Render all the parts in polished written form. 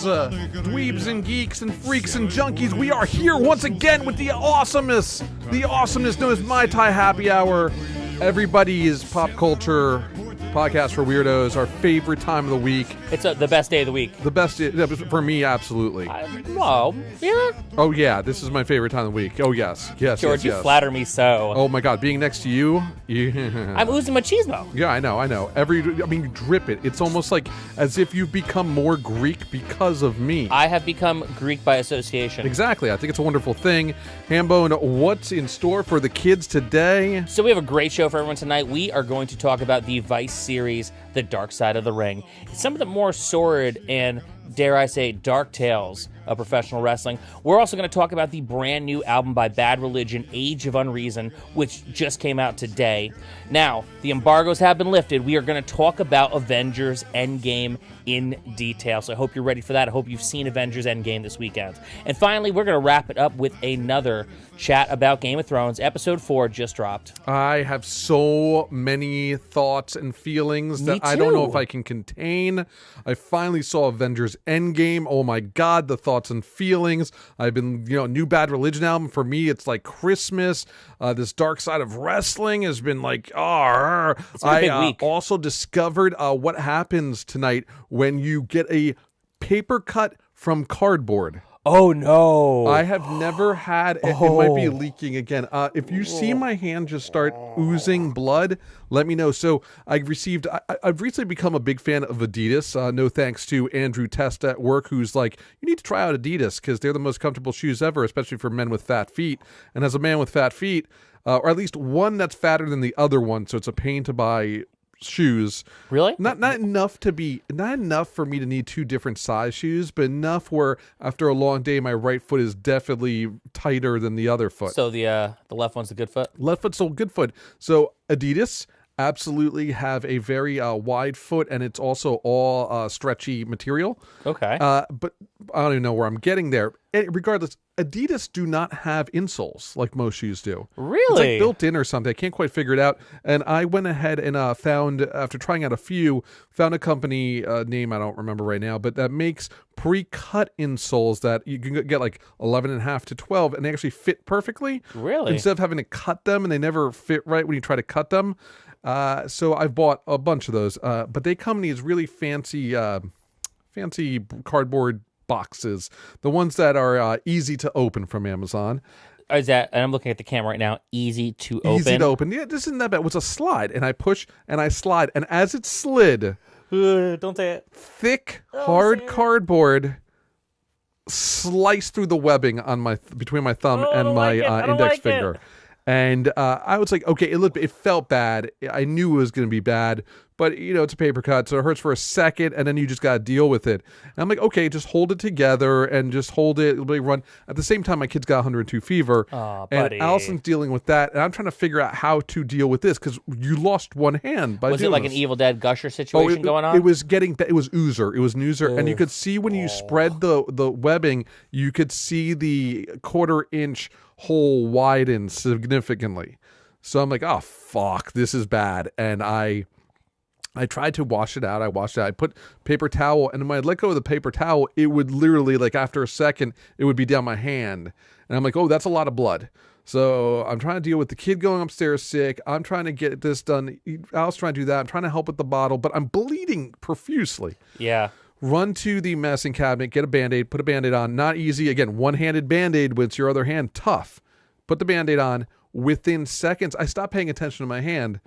dweebs and geeks and freaks and junkies. We are here once again with the awesomeness known as Mai Tai Happy Hour. Everybody's pop culture podcast for weirdos, our favorite time of the week. It's the best day of the week. The best for me, absolutely. Well, yeah. Oh yeah, this is my favorite time of the week. Oh yes, George, you yes. flatter me so. Oh my God, being next to you, I'm oozing machismo. Yeah, I know. You drip it. It's almost like as if you've become more Greek because of me. I have become Greek by association. Exactly. I think it's a wonderful thing. Hambone, what's in store for the kids today? So we have a great show for everyone tonight. We are going to talk about the Vice series, The Dark Side of the Ring. It's some of the more sordid and, dare I say, dark tales of professional wrestling. We're also going to talk about the brand new album by Bad Religion, Age of Unreason, which just came out today. Now, the embargoes have been lifted. We are going to talk about Avengers Endgame in detail. So I hope you're ready for that. I hope you've seen Avengers Endgame this weekend. And finally, we're going to wrap it up with another chat about Game of Thrones. Episode 4 just dropped. I have so many thoughts and feelings that I don't know if I can contain. I finally saw Avengers Endgame. Oh my God, the thoughts and feelings. I've been, new Bad Religion album. For me, it's like Christmas. This Dark Side of Wrestling has been like, I also discovered what happens tonight when you get a paper cut from cardboard. Oh, no. I have never had it. It might be leaking again. If you see my hand just start oozing blood, let me know. So I've recently become a big fan of Adidas. No thanks to Andrew Testa at work, who's like, you need to try out Adidas because they're the most comfortable shoes ever, especially for men with fat feet. And as a man with fat feet, or at least one that's fatter than the other one, so it's a pain to buy shoes. Really? Not enough for me to need two different size shoes, but enough where after a long day my right foot is definitely tighter than the other foot. So the left one's the good foot? Left foot's the good foot. So Adidas absolutely have a very wide foot, and it's also all stretchy material. Okay. But I don't even know where I'm getting there. Regardless, Adidas do not have insoles like most shoes do. Really? It's like built in or something. I can't quite figure it out. And I went ahead and found, after trying out a few, found a company name I don't remember right now, but that makes pre-cut insoles that you can get like 11.5 to 12, and they actually fit perfectly. Really? Instead of having to cut them, and they never fit right when you try to cut them. So I've bought a bunch of those. But they come in these really fancy cardboard boxes, the ones that are easy to open from Amazon. Is that, and I'm looking at the camera right now, easy to open? Easy to open. Yeah, this isn't that bad. It was a slide, and I push and I slide, and as it slid, don't say it. thick, hard cardboard sliced through the webbing on between my thumb and my index finger. And I was like, okay, it felt bad. I knew it was going to be bad, but it's a paper cut, so it hurts for a second, and then you just got to deal with it. And I'm like, okay, just hold it together and just hold it. It'll be run. At the same time, my kid's got 102 fever, and Allison's dealing with that, and I'm trying to figure out how to deal with this because you lost one hand by doing this. Was it like an Evil Dead Gusher situation going on? It was oozer. It was an oozer, and you could see when you spread the webbing, you could see the 1/4 inch hole widen significantly. So I'm like, oh fuck, this is bad. And I tried to wash it out. I washed it out. I put paper towel, and when I let go of the paper towel, it would literally, like after a second, it would be down my hand. And I'm like, oh, that's a lot of blood. So I'm trying to deal with the kid going upstairs sick. I'm trying to get this done. Al's trying to do that. I'm trying to help with the bottle, but I'm bleeding profusely. Yeah. Run to the medicine cabinet, get a Band-Aid, put a Band-Aid on. Not easy. Again, one-handed Band-Aid with your other hand. Tough. Put the Band-Aid on. Within seconds, I stopped paying attention to my hand.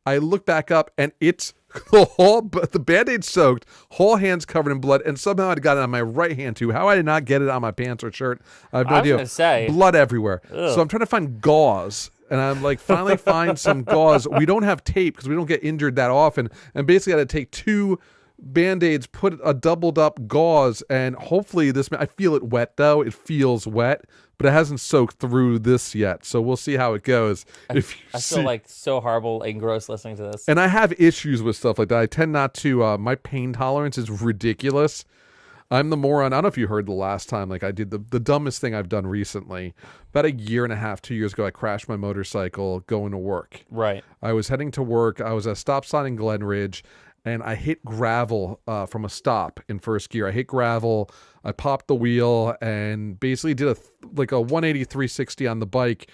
I look back up, and it's the Band-Aid soaked, whole hand's covered in blood, and somehow I got it on my right hand too. How I did not get it on my pants or shirt, I have no idea. I was going to say. Blood everywhere. Ugh. So I'm trying to find gauze. And I'm like, finally find some gauze. We don't have tape because we don't get injured that often. And basically I had to take 2 Band-Aids, put a doubled up gauze, and hopefully I feel it wet though. It feels wet, but it hasn't soaked through this yet. So we'll see how it goes. I feel like so horrible and gross listening to this. And I have issues with stuff like that. I tend not to, my pain tolerance is ridiculous. I'm the moron. I don't know if you heard the last time, like I did the dumbest thing I've done recently. About 1.5 years, 2 years ago, I crashed my motorcycle going to work. Right. I was heading to work. I was at a stop sign in Glen Ridge. and I hit gravel from a stop in first gear. I hit gravel, I popped the wheel, and basically did a 180 360 on the bike.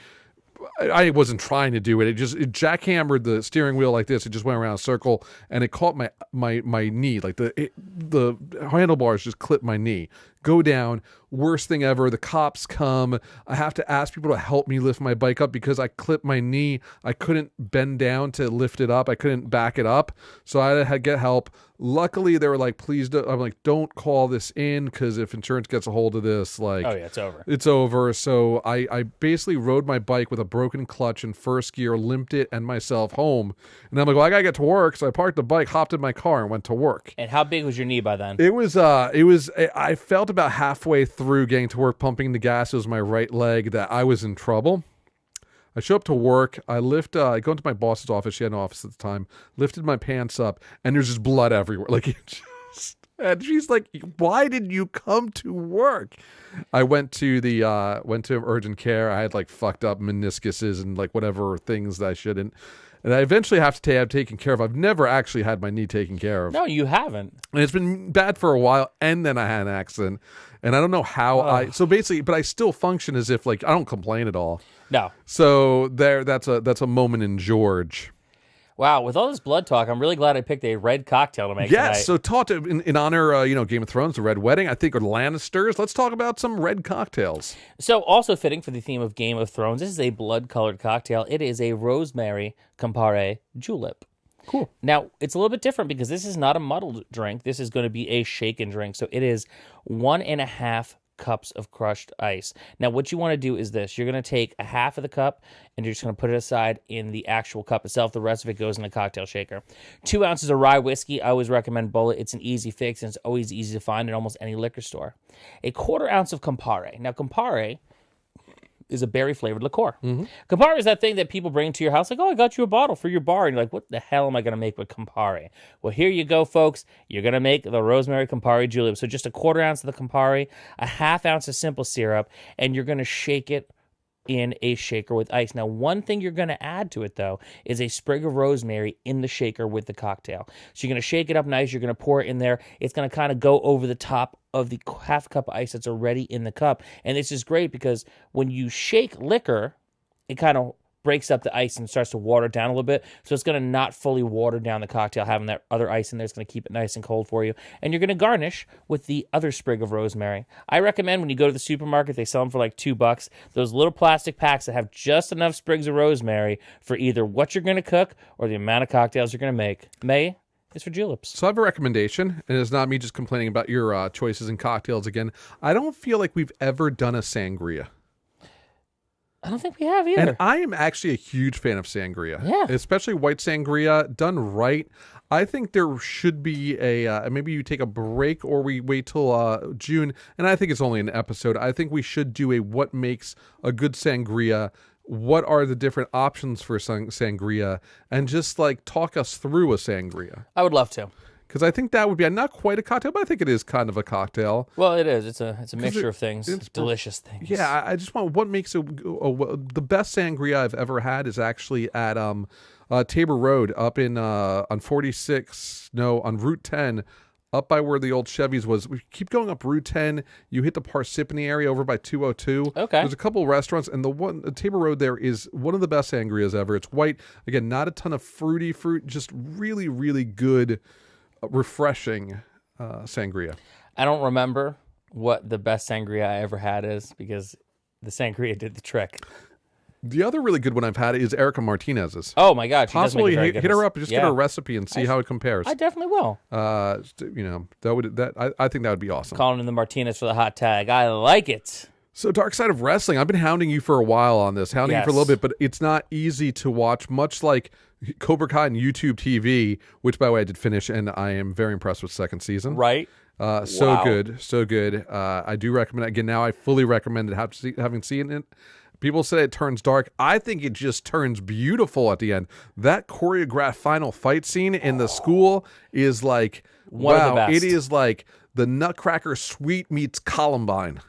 I wasn't trying to do it. It jackhammered the steering wheel like this. It just went around a circle, and it caught my knee. Like the handlebars just clipped my knee. Go down. Worst thing ever. The cops come. I have to ask people to help me lift my bike up because I clipped my knee. I couldn't bend down to lift it up. I couldn't back it up. So I had to get help. Luckily, they were like, please don't. I'm like, don't call this in because if insurance gets a hold of this, like, oh yeah, it's over. It's over. So I basically rode my bike with a broken clutch in first gear, limped it and myself home. And I'm like, well, I gotta get to work. So I parked the bike, hopped in my car, and went to work. And how big was your knee by then? It was. I felt about halfway through getting to work, pumping the gas. It was my right leg that I was in trouble. I show up to work. I go into my boss's office. She had an office at the time. Lifted my pants up, and there's just blood everywhere. And she's like, "Why did you come to work?" I went to urgent care. I had like fucked up meniscuses and like whatever things that I shouldn't. And I eventually have to have taken care of. I've never actually had my knee taken care of. No, you haven't. And it's been bad for a while, and then I had an accident. And I don't know how so basically, but I still function as if like I don't complain at all. No. So that's a moment in George. Wow, with all this blood talk, I'm really glad I picked a red cocktail to make tonight. Yes, so in honor, Game of Thrones, the Red Wedding, I think, are Lannisters. Let's talk about some red cocktails. So also fitting for the theme of Game of Thrones, this is a blood-colored cocktail. It is a rosemary Campari julep. Cool. Now, it's a little bit different because this is not a muddled drink. This is going to be a shaken drink. So it is 1.5 cups of crushed ice. Now, what you want to do is this. You're going to take a half of the cup, and you're just going to put it aside in the actual cup itself. The rest of it goes in the cocktail shaker. 2 ounces of rye whiskey. I always recommend Bullet. It's an easy fix, and it's always easy to find in almost any liquor store. 1/4 ounce of Campari. Now, Campari is a berry-flavored liqueur. Mm-hmm. Campari is that thing that people bring to your house, like, oh, I got you a bottle for your bar. And you're like, what the hell am I going to make with Campari? Well, here you go, folks. You're going to make the rosemary Campari julep. So just 1/4 ounce of the Campari, 1/2 ounce of simple syrup, and you're going to shake it in a shaker with ice. Now, one thing you're going to add to it, though, is a sprig of rosemary in the shaker with the cocktail. So you're going to shake it up nice. You're going to pour it in there. It's going to kind of go over the top of the half cup of ice that's already in the cup. And this is great because when you shake liquor, it kind of breaks up the ice and starts to water it down a little bit. So it's going to not fully water down the cocktail, having that other ice in there. It's going to keep it nice and cold for you. And you're going to garnish with the other sprig of rosemary. I recommend when you go to the supermarket, they sell them for like $2. Those little plastic packs that have just enough sprigs of rosemary for either what you're going to cook or the amount of cocktails you're going to make. May is for juleps. So I have a recommendation, and it's not me just complaining about your choices in cocktails again. I don't feel like we've ever done a sangria. I don't think we have either. And I am actually a huge fan of sangria. Yeah. Especially white sangria done right. I think there should be maybe you take a break or we wait till June. And I think it's only an episode. I think we should do what makes a good sangria. What are the different options for sangria? And just like talk us through a sangria. I would love to. Because I think that would be not quite a cocktail, but I think it is kind of a cocktail. Well, it is. It's a mixture of things. It's delicious things. Yeah, I just want what makes the best sangria I've ever had is actually at Tabor Road up in on Route 10, up by where the old Chevy's was. We keep going up Route 10. You hit the Parsippany area over by 202. Okay. There's a couple of restaurants, and the Tabor Road there is one of the best sangrias ever. It's white. Again, not a ton of fruit, just really, really good, refreshing sangria. I don't remember what the best sangria I ever had is because the sangria did the trick. The other really good one I've had is Erica Martinez's. Oh my God, she possibly does make hit her up, just get her a recipe and see how it compares. I definitely will. I think that would be awesome. Calling in the Martinez for the hot tag. I like it. So Dark Side of Wrestling, I've been hounding you for a while on this, hounding you for a little bit, but it's not easy to watch, much like Cobra Kai and YouTube TV, which, by the way, I did finish, and I am very impressed with second season. Right? So good. I do recommend it. Again, now I fully recommend it, having seen it. People say it turns dark. I think it just turns beautiful at the end. That choreographed final fight scene in the school is like, one of the best. It is like the Nutcracker Suite meets Columbine.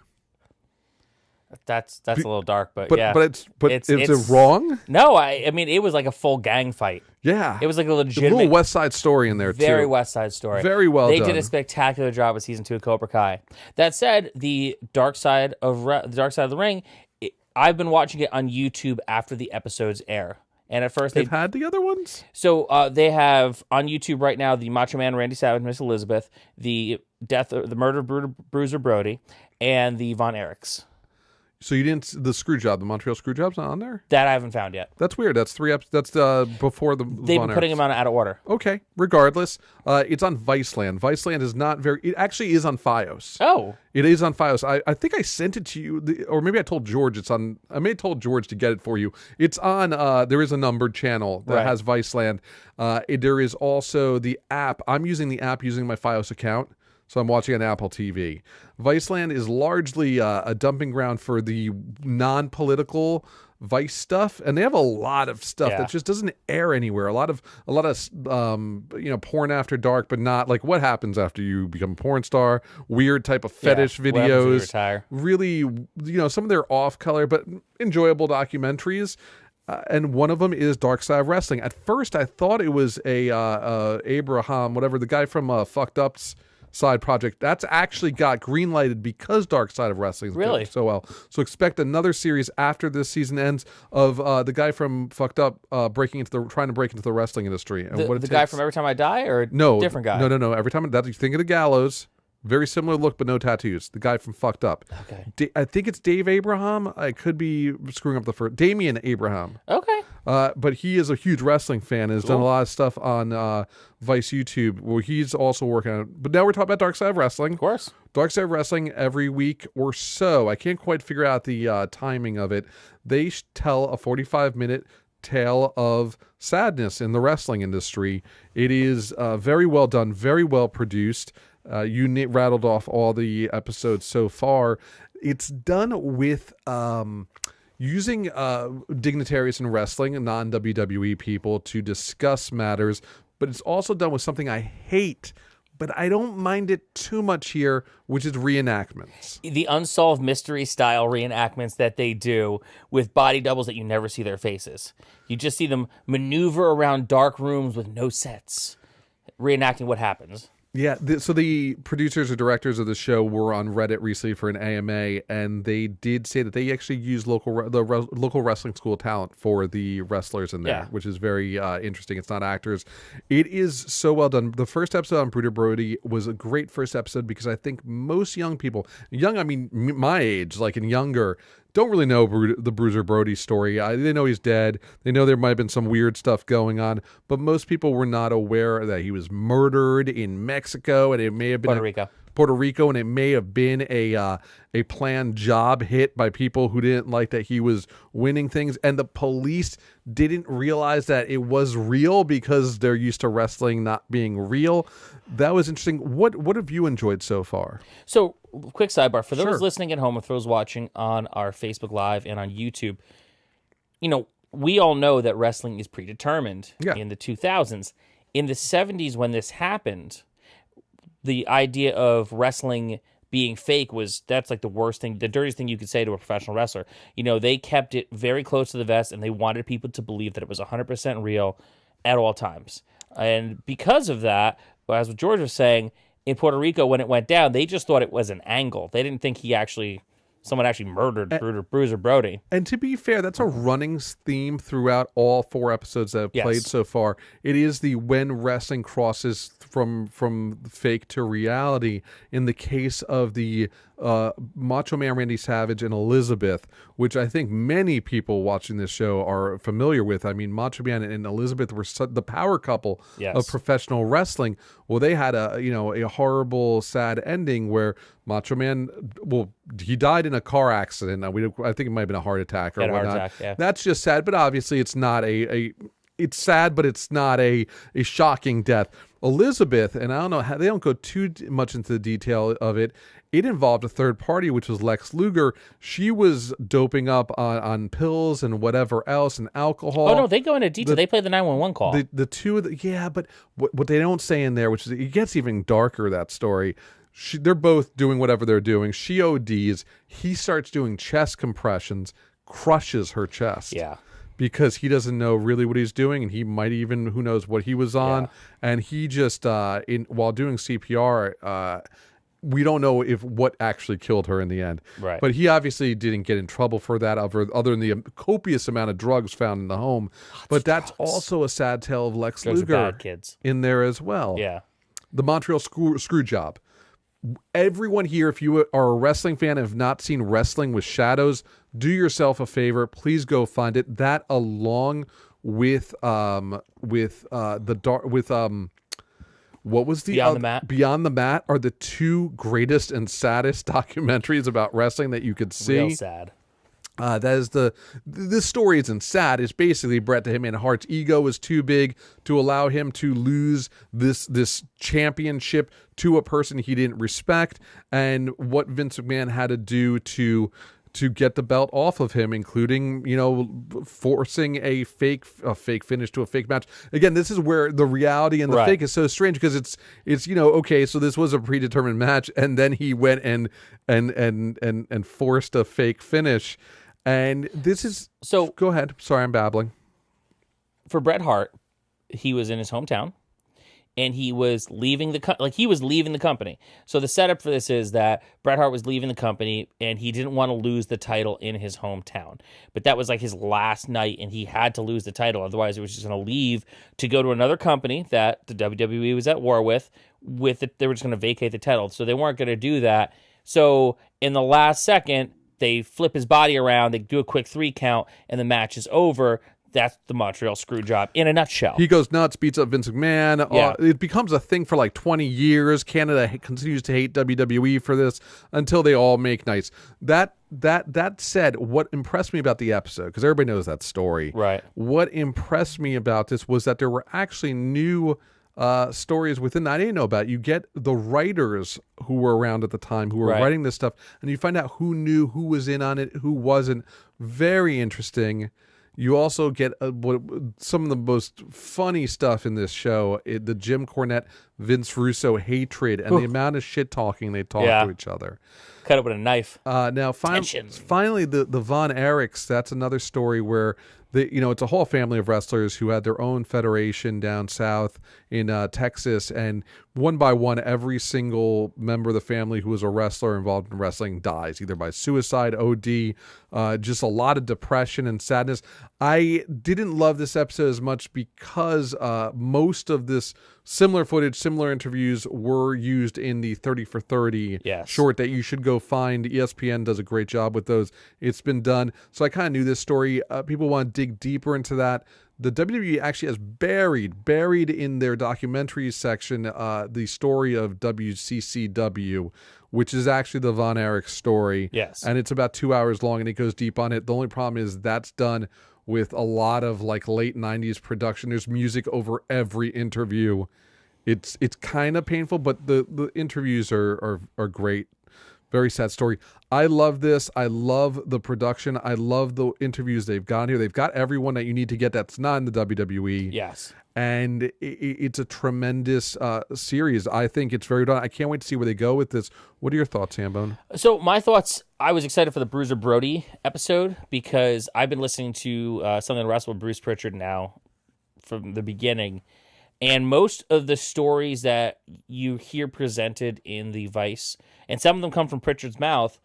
That's a little dark, but But yeah. is it wrong? No, I mean it was like a full gang fight. Yeah, It was like a a legitimate little West Side Story in there very too. West Side Story. Very well They done. did a spectacular job with season 2 of Cobra Kai. That said, the Dark Side of the Ring, I've been watching it on YouTube after the episodes air. And at first They've had the other ones? So they have on YouTube right now the Macho Man Randy Savage, Miss Elizabeth, the murder of Bruiser Brody, and the Von Erichs. So you didn't the Screwjob, the Montreal Screwjob's not on there? That I haven't found yet. That's weird. That's 3 episodes. That's before the They've Von been putting Erichs. them on out of order. Okay. Regardless, it's on Viceland. Viceland is not very. It actually is on FiOS. Oh. It is on FiOS. I think I sent it to you, or maybe I told George it's on. I may have told George to get it for you. It's on. There is a numbered channel that has Viceland. There is also the app. I'm using the app using my FiOS account. So I'm watching on Apple TV. Viceland is largely a dumping ground for the non-political Vice stuff, and they have a lot of stuff that just doesn't air anywhere. A lot of porn after dark, but not like what happens after you become a porn star. Weird type of fetish What happens when you videos. retire. Really, some of their off-color but enjoyable documentaries. And one of them is Dark Side of Wrestling. At first, I thought it was Abraham, whatever, the guy from Fucked Up's side project. That's actually got green-lighted because Dark Side of Wrestling is doing so well. So expect another series after this season ends of the guy from Fucked Up trying to break into the wrestling industry. And The guy from Every Time I Die, or different guy? No. Every time you think of the Gallows. Very similar look, but no tattoos. The guy from Fucked Up. Okay. I think it's Dave Abraham. I could be screwing up the first. Damian Abraham. Okay. But he is a huge wrestling fan and has done a lot of stuff on Vice YouTube where he's also working on it. But now we're talking about Dark Side of Wrestling. Of course. Dark Side of Wrestling every week or so. I can't quite figure out the timing of it. They tell a 45-minute tale of sadness in the wrestling industry. It is very well done, very well produced. You rattled off all the episodes so far. It's done with using dignitaries in wrestling and non-WWE people to discuss matters, but it's also done with something I hate, but I don't mind it too much here, which is reenactments. The unsolved mystery style reenactments that they do with body doubles that you never see their faces. You just see them maneuver around dark rooms with no sets, reenacting what happens. Yeah, so the producers or directors of the show were on Reddit recently for an AMA, and they did say that they actually use local wrestling school talent for the wrestlers in there, which is very interesting. It's not actors. It is so well done. The first episode on Bruiser Brody was a great first episode because I think most young people, I mean my age, like and younger, don't really know the Bruiser Brody story. They know he's dead. They know there might have been some weird stuff going on, but most people were not aware that he was murdered in Mexico, and it may have been Puerto Rico, and it may have been a planned job hit by people who didn't like that he was winning things, and the police didn't realize that it was real because they're used to wrestling not being real. That was interesting. What have you enjoyed so far? So, quick sidebar for those listening at home and for those watching on our Facebook Live and on YouTube. We all know that wrestling is predetermined in the 2000s. In the 70s, when this happened, the idea of wrestling being fake that's like the worst thing, the dirtiest thing you could say to a professional wrestler. They kept it very close to the vest, and they wanted people to believe that it was 100% real at all times. And because of that, as George was saying, in Puerto Rico, when it went down, they just thought it was an angle. They didn't think someone actually murdered Bruiser Brody. And to be fair, that's a running theme throughout all 4 episodes that have played so far. It is the when wrestling crosses from fake to reality. In the case of the Macho Man Randy Savage and Elizabeth, which I think many people watching this show are familiar with. I mean, Macho Man and Elizabeth were the power couple of professional wrestling. Well, they had a horrible, sad ending where Macho Man, he died in a car accident. I think it might have been a heart attack or whatnot. Heart attack, That's just sad, but obviously it's not it's sad, but it's not a shocking death. Elizabeth, and I don't know how they don't go too much into the detail of it. It involved a third party, which was Lex Luger. She was doping up on pills and whatever else and alcohol. Oh no, they go into detail. They play the 911 call. The two of but what they don't say in there, which is it gets even darker, that story. they're both doing whatever they're doing. She ODs. He starts doing chest compressions, crushes her chest. Yeah. Because he doesn't know really what he's doing, and he might even, who knows what he was on. Yeah. And he just, while doing CPR, we don't know what actually killed her in the end. Right. But he obviously didn't get in trouble for that, other than the copious amount of drugs found in the home. But that's also a sad tale of Lex Drugs are Luger bad, kids. in there as well. Yeah. The Montreal screw job. Everyone here, if you are a wrestling fan and have not seen Wrestling with Shadows, do yourself a favor. Please go find it. That along with what was the Beyond the Mat? Beyond the Mat are the two greatest and saddest documentaries about wrestling that you could see. Real sad. That is this story isn't sad. It's basically Bret the Hitman Hart's ego was too big to allow him to lose this championship to a person he didn't respect, and what Vince McMahon had to do to get the belt off of him, including, forcing a fake finish to a fake match. Again, this is where the reality and the fake is so strange, because it's okay, so this was a predetermined match, and then he went and forced a fake finish. And this is go ahead. Sorry, I'm babbling. For Bret Hart, he was in his hometown, and he was leaving the company. So the setup for this is that Bret Hart was leaving the company, and he didn't want to lose the title in his hometown. But that was like his last night, and he had to lose the title. Otherwise, it was just going to leave to go to another company that the WWE was at war with it. They were just going to vacate the title. So they weren't going to do that. So in the last second, they flip his body around, they do a quick 3 count, and the match is over. That's the Montreal Screwjob in a nutshell. He goes nuts, beats up Vince McMahon. Yeah. It becomes a thing for like 20 years. Canada continues to hate WWE for this until they all make nice. That said, what impressed me about the episode, because everybody knows that story. Right. What impressed me about this was that there were actually new stories within that I didn't know about. You get the writers who were around at the time who were writing this stuff, and you find out who knew, who was in on it, who wasn't. Very interesting. You also get some of the most funny stuff in this show, the Jim Cornette, Vince Russo hatred, and the amount of shit talking they talk to each other. Cut it with a knife. Now, finally, the Von Erichs, that's another story where it's a whole family of wrestlers who had their own federation down south in Texas, and one by one, every single member of the family who was a wrestler involved in wrestling dies, either by suicide, OD, just a lot of depression and sadness. I didn't love this episode as much because most of this similar footage, similar interviews were used in the 30 for 30 short that you should go find. ESPN does a great job with those. It's been done. So I kind of knew this story. People want to dig deeper into that. The WWE actually has buried in their documentaries section the story of WCCW, which is actually the Von Erich story. Yes. And it's about 2 hours long, and it goes deep on it. The only problem is that's done with a lot of like late 90s production. There's music over every interview. It's kind of painful, but the interviews are great. Very sad story. I love this. I love the production. I love the interviews they've got here. They've got everyone that you need to get that's not in the WWE. Yes. And it's a tremendous series. I think it's very done. I can't wait to see where they go with this. What are your thoughts, Hambone? So my thoughts, I was excited for the Bruiser Brody episode because I've been listening to Something to Wrestle with Bruce Pritchard now from the beginning. And most of the stories that you hear presented in the Vice, and some of them come from Pritchard's mouth,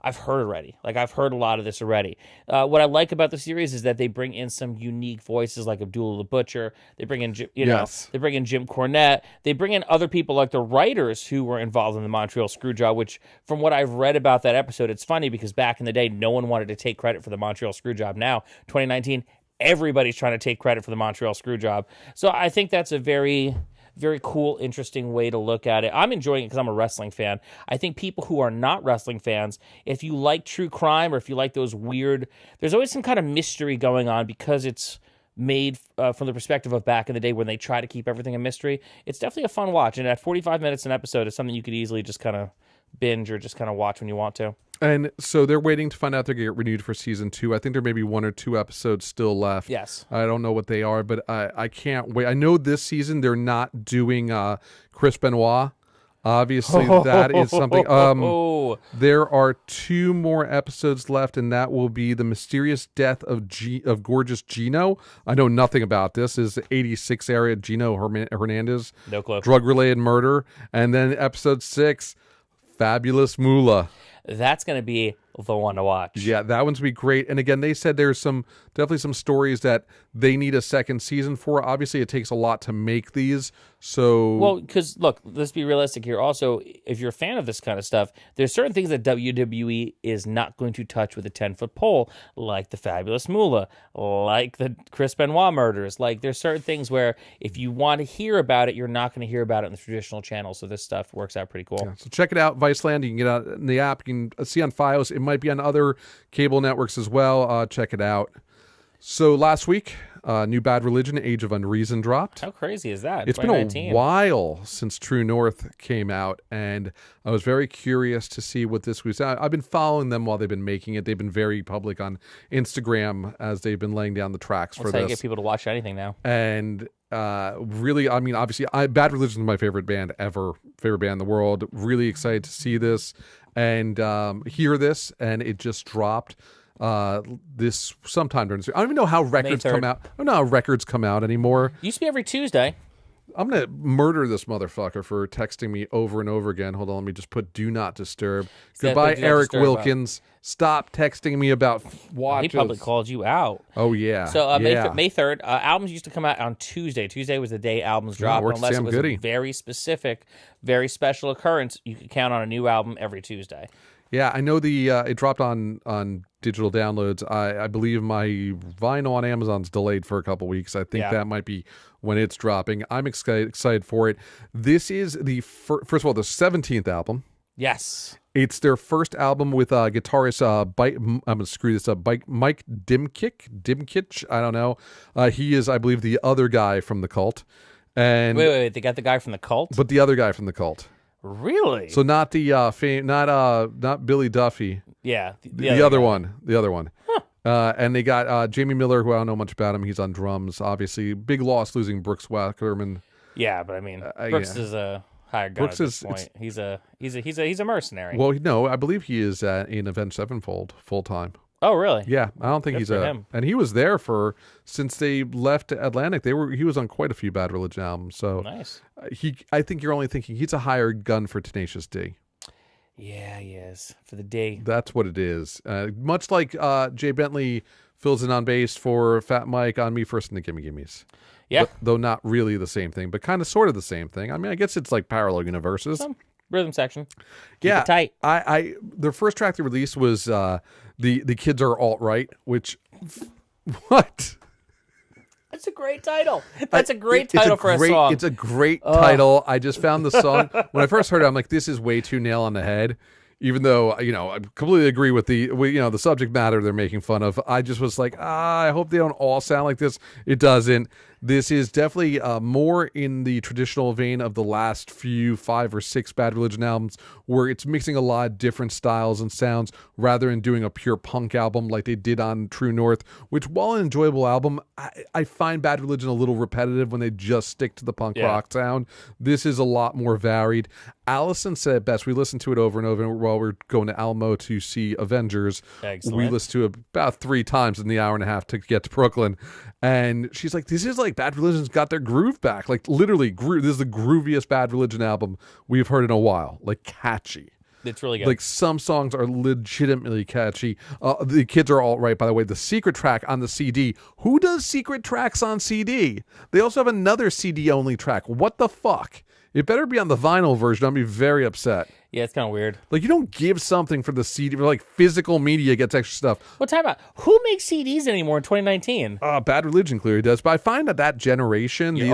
I've heard already. Like, I've heard a lot of this already. What I like about the series is that they bring in some unique voices like Abdullah the Butcher. They bring in, they bring in Jim Cornette. They bring in other people like the writers who were involved in the Montreal Screwjob, which from what I've read about that episode, it's funny because back in the day, no one wanted to take credit for the Montreal Screwjob. Now, 2019, everybody's trying to take credit for the Montreal Screwjob. So I think that's a very, very cool, interesting way to look at it. I'm enjoying it because I'm a wrestling fan. I think people who are not wrestling fans, if you like true crime or if you like those weird, there's always some kind of mystery going on because it's made from the perspective of back in the day when they try to keep everything a mystery. It's definitely a fun watch. And at 45 minutes an episode is something you could easily just kind of binge or just kind of watch when you want to. And so they're waiting to find out they're going to get renewed for season 2. I think there may be 1 or 2 episodes still left. Yes. I don't know what they are, but I can't wait. I know this season they're not doing Chris Benoit. Obviously, that is something. Oh, There are 2 more episodes left, and that will be the mysterious death of gorgeous Gino. I know nothing about this. This is the 86 area Gino Hernandez. no clue. Drug-related murder. And then episode 6, Fabulous Moolah. That's going to be the one to watch. Yeah, that one's be great. And again, they said there's definitely some stories that they need a second season for. Obviously, it takes a lot to make these. So, Well, because look, let's be realistic here. Also, if you're a fan of this kind of stuff, there's certain things that WWE is not going to touch with a 10-foot pole, like the Fabulous Moolah, like the Chris Benoit murders. Like, there's certain things where if you want to hear about it, you're not going to hear about it in the traditional channel. So this stuff works out pretty cool. yeah, so check it out, Viceland. You can get it in the app. You can see on Fios. It might be on other cable networks as well. Check it out. So last week, new Bad Religion, Age of Unreason dropped. How crazy is that? It's been a while since True North came out, and I was very curious to see what this was. I've been following them while they've been making it. They've been very public on Instagram as they've been laying down the tracks for That's how you this. get people to watch anything now. And really, I mean, obviously, Bad Religion is my favorite band ever, favorite band in the world. Really excited to see this and hear this, and it just dropped this sometime during this. I don't even know how records come out. I don't know how records come out anymore. Used to be every Tuesday. I'm gonna murder this motherfucker for texting me over and over again. Hold on, let me just put "Do Not Disturb." Goodbye, Do Not Eric Disturb Wilkins. Stop texting me about watches. He probably called you out. Oh yeah. So yeah. May 3rd, albums used to come out on Tuesday. Tuesday was the day albums dropped. works Unless it Sam was Goody. a very specific, very special occurrence, you could count on a new album every Tuesday. Yeah, I know it dropped on digital downloads. I believe my vinyl on Amazon's delayed for a couple weeks. I think that might be when it's dropping. I'm excited for it. This is the first of all, the 17th album. Yes. It's their first album with guitarist I'm gonna screw this up. Mike Dimkich. I don't know. He is, I believe, the other guy from the Cult. And Wait. They got the guy from the Cult? but the other guy from the Cult. Really? So not the not Billy Duffy. Yeah. The other one. The other one. Huh. And they got Jamie Miller, who I don't know much about him. He's on drums, obviously. Big loss losing Brooks Wackerman. Yeah, but I mean, Brooks is a hired gun at this point. He's a mercenary. Well, no, I believe he is in Avenged Sevenfold full time. Oh, really? Yeah, I don't think Good for him. and he was there since they left Atlantic. He was on quite a few Bad Religion albums. So Nice. I think you're only thinking he's a hired gun for Tenacious D. Yeah, he is. For the D. That's what it is. Much like Jay Bentley fills in on bass for Fat Mike on Me First and the Gimme Gimmes. Yeah. Though not really the same thing, but kind of sort of the same thing. I mean, I guess it's like parallel universes. Some rhythm section. Keep it tight. Their first track they released was the Kids Are Alt-Right, which what? That's a great title. That's a great title for a song. It's a great title. I just found the song when I first heard it. I'm like, this is way too nail on the head. Even though I completely agree with the subject matter they're making fun of. I just was like, I hope they don't all sound like this. It doesn't. This is definitely more in the traditional vein of the last 5 or 6 Bad Religion albums, where it's mixing a lot of different styles and sounds rather than doing a pure punk album like they did on True North, which, while an enjoyable album, I find Bad Religion a little repetitive when they just stick to the punk rock sound. This is a lot more varied. Allison said it best. We listened to it over and over while we're going to Alamo to see Avengers. Excellent. We listened to it about 3 times in the hour and a half to get to Brooklyn. And she's like, this is like Bad Religion's got their groove back. Like, literally, this is the grooviest Bad Religion album we've heard in a while. Like, catchy. It's really good. Like, some songs are legitimately catchy. The Kids Are Alt-Right, by the way. The secret track on the CD. Who does secret tracks on CD? They also have another CD-only track. What the fuck? It better be on the vinyl version. I'll be very upset. Yeah, it's kind of weird. Like, you don't give something for the CD. Like, physical media gets extra stuff. Well, time out. Who makes CDs anymore in 2019? Bad Religion clearly does. But I find that generation, the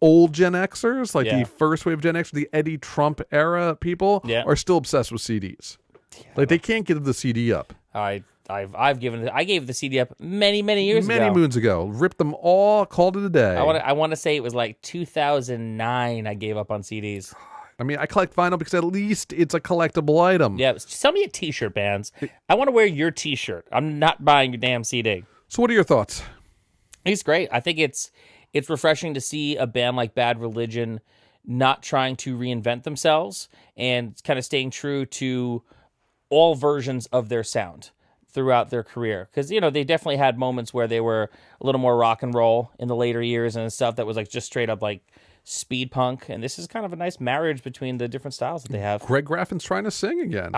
old Gen Xers, like the first wave Gen Xers, the Eddie Trump era people, are still obsessed with CDs. Yeah. Like, they can't give the CD up. I gave the CD up many years ago. Many moons ago. Ripped them all, called it a day. I want to say it was like 2009 I gave up on CDs. I mean, I collect vinyl because at least it's a collectible item. Yeah, sell me a t-shirt, bands. I want to wear your t-shirt. I'm not buying your damn CD. So what are your thoughts? It's great. I think it's refreshing to see a band like Bad Religion not trying to reinvent themselves and kind of staying true to all versions of their sound throughout their career. Because, you know, they definitely had moments where they were a little more rock and roll in the later years and stuff that was like just straight up like speed punk, and this is kind of a nice marriage between the different styles that they have. Greg Graffin's trying to sing again.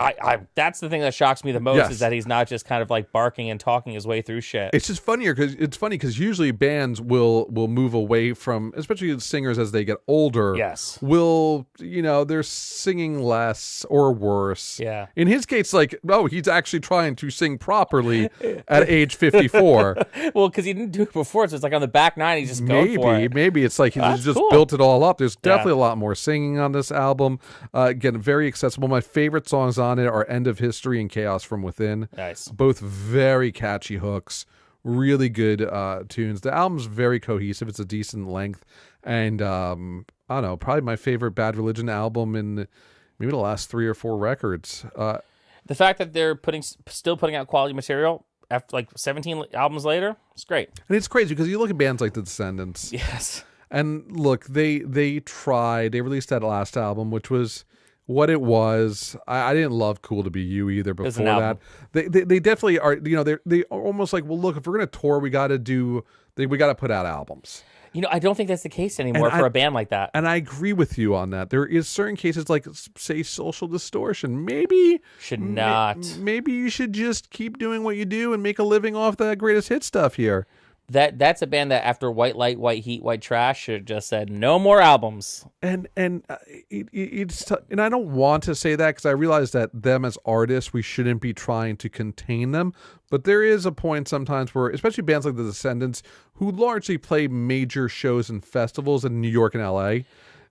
That's the thing that shocks me the most, is that he's not just kind of like barking and talking his way through shit. It's just funnier because usually bands will move away from, especially singers as they get older. Yes, they're singing less or worse. Yeah. In his case, like, he's actually trying to sing properly at age 54. Well, because he didn't do it before, so it's like on the back nine, he just go for it. Maybe it's like he's just cool. built it all up. There's definitely a lot more singing on this album. Again, very accessible. My favorite songs on it are End of History and Chaos from Within. Nice. Both very catchy hooks, really good tunes. The album's very cohesive. It's a decent length. And I don't know, probably my favorite Bad Religion album in maybe the last 3 or 4 records. The fact that they're still putting out quality material after like 17 albums later, it's great. And it's crazy because you look at bands like The Descendants. Yes. And look, they tried. They released that last album, which was what it was. I didn't love "Cool to Be You" either. Before that, they definitely are. You know, they almost like, well, look, if we're gonna tour, we got to put out albums. You know, I don't think that's the case anymore for a band like that. And I agree with you on that. There is certain cases like, say, Social Distortion. Maybe should not. Maybe you should just keep doing what you do and make a living off that greatest hit stuff here. That's a band that after White Light, White Heat, White Trash should have just said no more albums. And it's and I don't want to say that because I realize that them as artists, we shouldn't be trying to contain them. But there is a point sometimes where, especially bands like The Descendants, who largely play major shows and festivals in New York and LA,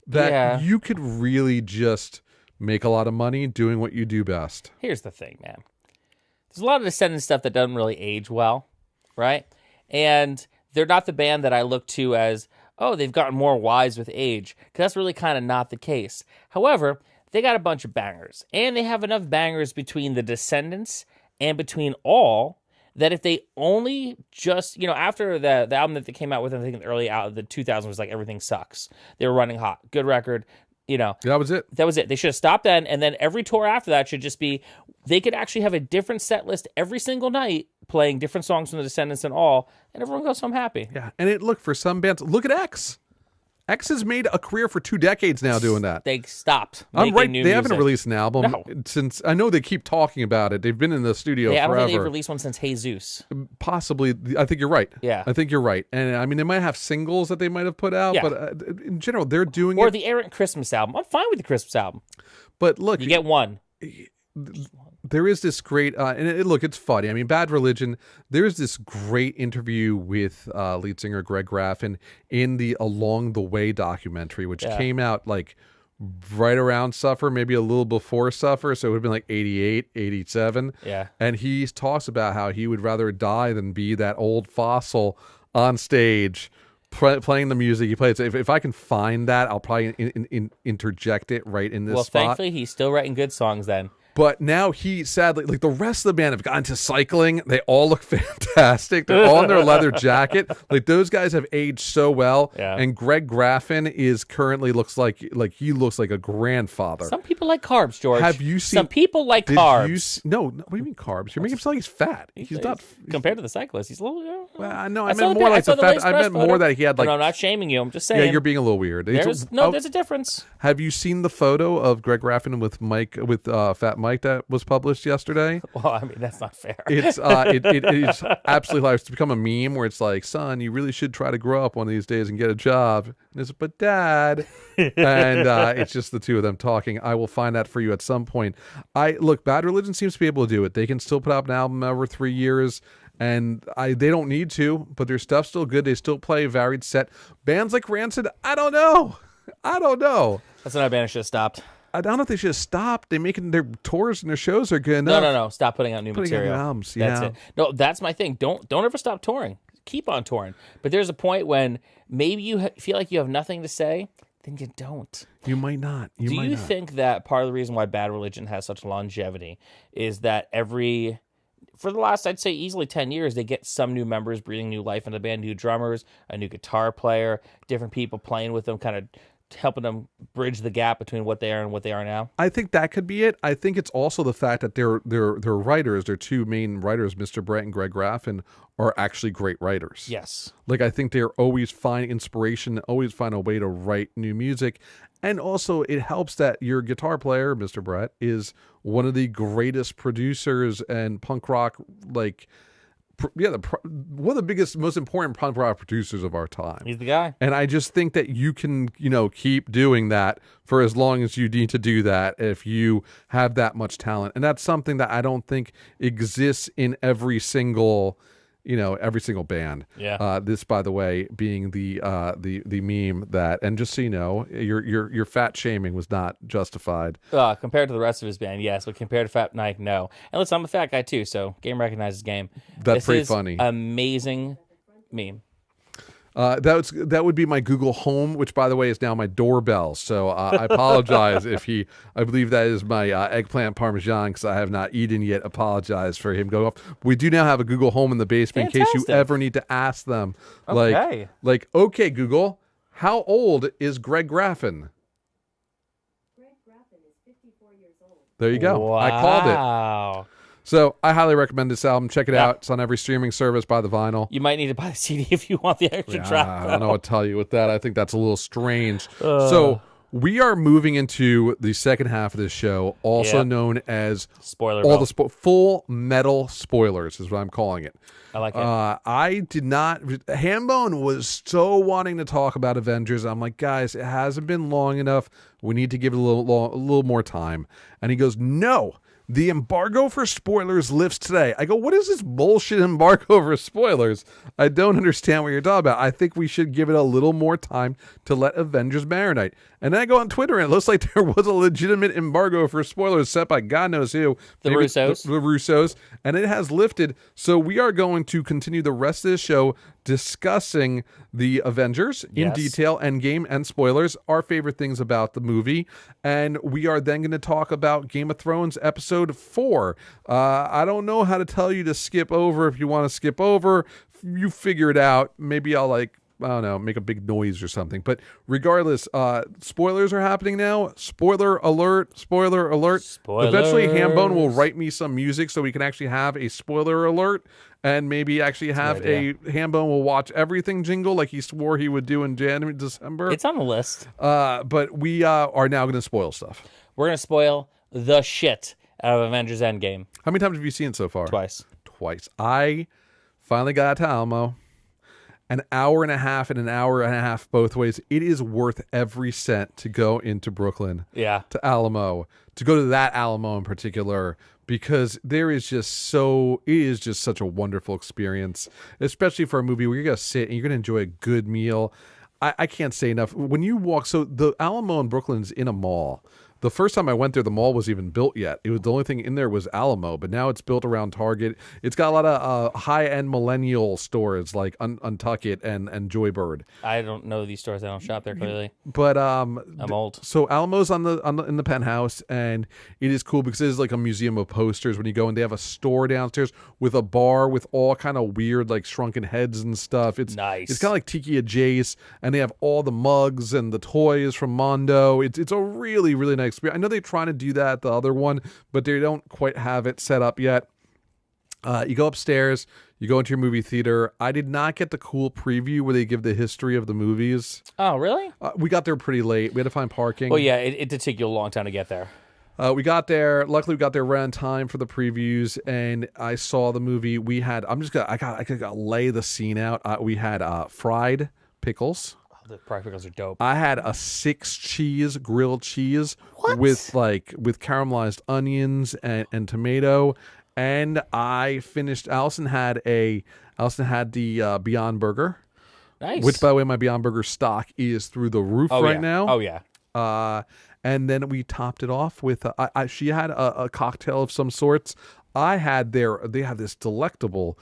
that you could really just make a lot of money doing what you do best. Here's the thing, man. There's a lot of Descendants stuff that doesn't really age well, right? And they're not the band that I look to as, oh, they've gotten more wise with age, because that's really kind of not the case. However, they got a bunch of bangers, and they have enough bangers between the Descendants and between All that if they only just, after the album that they came out with, I think in the early out of the 2000s was like Everything Sucks. They were running hot. Good record. That was it. That was it. They should have stopped then, and then every tour after that should just be, they could actually have a different set list every single night, playing different songs from the Descendants and All, and everyone goes home happy. Yeah, and look, for some bands, look at X. X has made a career for 2 decades now doing that. They stopped making new They music. haven't released an album since, I know they keep talking about it. They've been in the studio forever. I don't think they've released one since Jesus. Possibly. I think you're right. Yeah. I think you're right. And I mean, they might have singles that they might have put out, but in general, they're doing Or the Errant Christmas album. I'm fine with the Christmas album. But look. You get one. There is this great, look, it's funny. I mean, Bad Religion, there's this great interview with lead singer Greg Graffin in the Along the Way documentary, which came out like right around Suffer, maybe a little before Suffer. So it would have been like 88, 87. Yeah. And he talks about how he would rather die than be that old fossil on stage playing the music he plays. If I can find that, I'll probably interject it right in this spot. Well, thankfully, he's still writing good songs then. But now he sadly, like the rest of the band have gotten to cycling. They all look fantastic. They're all in their leather jacket. Like those guys have aged so well. Yeah. And Greg Graffin is currently looks like he looks like a grandfather. Some people like carbs, George. Have you seen? Some people like carbs. No, what do you mean carbs? You're making him sound like he's fat. He's not. Compared to the cyclist, he's a little. Well, no, I meant more like the fat. I meant more that he had like. No, I'm not shaming you. I'm just saying. Yeah, you're being a little weird. There's a difference. Have you seen the photo of Greg Graffin with Fat Mike that was published yesterday? Well, I mean, that's not fair. It's it's absolutely hilarious. It's become a meme where it's like, son, you really should try to grow up one of these days and get a job. And it's, but dad, and it's just the two of them talking. I will find that for you at some point. Look, Bad Religion seems to be able to do it. They can still put out an album every 3 years. And they don't need to, but their stuff's still good. They still play a varied set. Bands like Rancid, I don't know. That's another band I should have stopped. I don't know if they should have stopped. They're making their tours and their shows are good enough. No. Stop putting out new material. Out albums. That's it. No, that's my thing. Don't ever stop touring. Keep on touring. But there's a point when maybe you feel like you have nothing to say, then you don't. You might not. Do you think that part of the reason why Bad Religion has such longevity is that for the last, I'd say easily 10 years, they get some new members breathing new life into the band, new drummers, a new guitar player, different people playing with them, kind of helping them bridge the gap between what they are and what they are now? I think that could be it. I think it's also the fact that their writers, their two main writers, Mr. Brett and Greg Graffin, are actually great writers. Yes. Like, I think they're always find inspiration, always find a way to write new music. And also, it helps that your guitar player, Mr. Brett, is one of the greatest producers and punk rock, like, one of the biggest, most important punk rock producers of our time. He's the guy. And I just think that you can, keep doing that for as long as you need to do that if you have that much talent. And that's something that I don't think exists in every single band. Yeah. This, by the way, being the meme that, and just so you know, your fat shaming was not justified. Compared to the rest of his band, yes, but compared to Fat Mike, no. And listen, I'm a fat guy too, so game recognizes game. That's pretty funny. Amazing meme. That would be my Google Home, which, by the way, is now my doorbell. So I apologize if I believe that is my eggplant parmesan, because I have not eaten yet. Apologize for him going off. We do now have a Google Home in the basement. Fantastic. In case you ever need to ask them. Okay. Okay, Google, how old is Greg Graffin? Greg Graffin is 54 years old. There you go. Wow. I called it. So I highly recommend this album. Check it out. It's on every streaming service. Buy the vinyl. You might need to buy the CD if you want the extra track. I don't know what to tell you with that. I think that's a little strange. So we are moving into the second half of this show, also known as Spoiler all Belt. the full metal spoilers is what I'm calling it. I like it. I did not. Hambone was so wanting to talk about Avengers. I'm like, guys, it hasn't been long enough. We need to give it a little more time. And he goes, no. The embargo for spoilers lifts today. I go, what is this bullshit embargo for spoilers? I don't understand what you're talking about. I think we should give it a little more time to let Avengers marinate. And then I go on Twitter, and it looks like there was a legitimate embargo for spoilers set by God knows who. The Russos. The Russos. And it has lifted. So we are going to continue the rest of the show discussing the Avengers in detail, Endgame, and spoilers, our favorite things about the movie. And we are then going to talk about Game of Thrones episode 4. I don't know how to tell you to skip over. If you want to skip over, you figure it out. Maybe I'll I don't know, make a big noise or something. But regardless, spoilers are happening now. Spoiler alert, spoiler alert. Spoilers. Eventually, Hambone will write me some music so we can actually have a spoiler alert, and maybe actually have a Hambone will watch everything jingle like he swore he would do in January, December. It's on the list. But we are now going to spoil stuff. We're going to spoil the shit out of Avengers Endgame. How many times have you seen it so far? Twice. I finally got to Alamo. An hour and a half and an hour and a half both ways. It is worth every cent to go into Brooklyn. Yeah. To Alamo. To go to that Alamo in particular, because it is just such a wonderful experience, especially for a movie where you're going to sit and you're going to enjoy a good meal. I can't say enough. When you walk, so the Alamo in Brooklyn is in a mall. The first time I went there, the mall was even built yet. It was the only thing in there was Alamo, but now it's built around Target. It's got a lot of high-end millennial stores like Untuckit and Joybird. I don't know these stores. I don't shop there clearly. But I'm old. So Alamo's in the penthouse, and it is cool because it is like a museum of posters. When you go, and they have a store downstairs with a bar with all kind of weird like shrunken heads and stuff. It's nice. It's kind of like Tiki Jace, and they have all the mugs and the toys from Mondo. It's a really, really nice experience. I know they're trying to do that at the other one, but they don't quite have it set up yet. You go upstairs, you go into your movie theater. I did not get the cool preview where they give the history of the movies. Oh, really? We got there pretty late. We had to find parking. Well, yeah, it did take you a long time to get there. We got there. Luckily, we got there right on time for the previews, and I saw the movie. We had. I gotta lay the scene out. We had fried pickles. The fried pickles are dope. I had a 6-cheese grilled cheese with caramelized onions and tomato, and I finished. Allison had the Beyond Burger. Nice. Which, by the way, my Beyond Burger stock is through the roof now. Oh yeah. And then we topped it off with she had a cocktail of some sorts. They have this delectable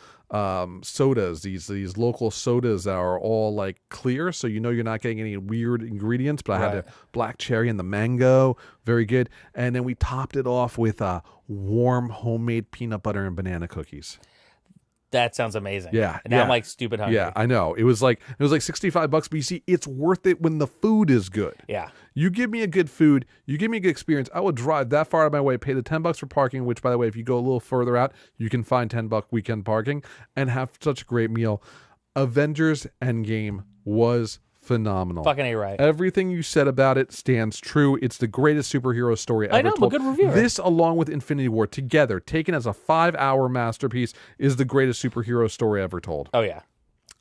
sodas, these local sodas that are all like clear, so you know you're not getting any weird ingredients. But I had the black cherry and the mango, very good. And then we topped it off with warm homemade peanut butter and banana cookies. That sounds amazing. Yeah, And now I'm yeah. like stupid hungry. Yeah, I know. It was like $65, but you see, it's worth it when the food is good. Yeah. You give me a good food, you give me a good experience, I will drive that far out of my way, pay the $10 for parking, which by the way, if you go a little further out, you can find $10 weekend parking and have such a great meal. Avengers Endgame was phenomenal. Fucking A right. Everything you said about it stands true. It's the greatest superhero story ever I know, I'm a told. good reviewer. This, along with Infinity War, together, taken as a 5-hour masterpiece, is the greatest superhero story ever told. Oh, yeah.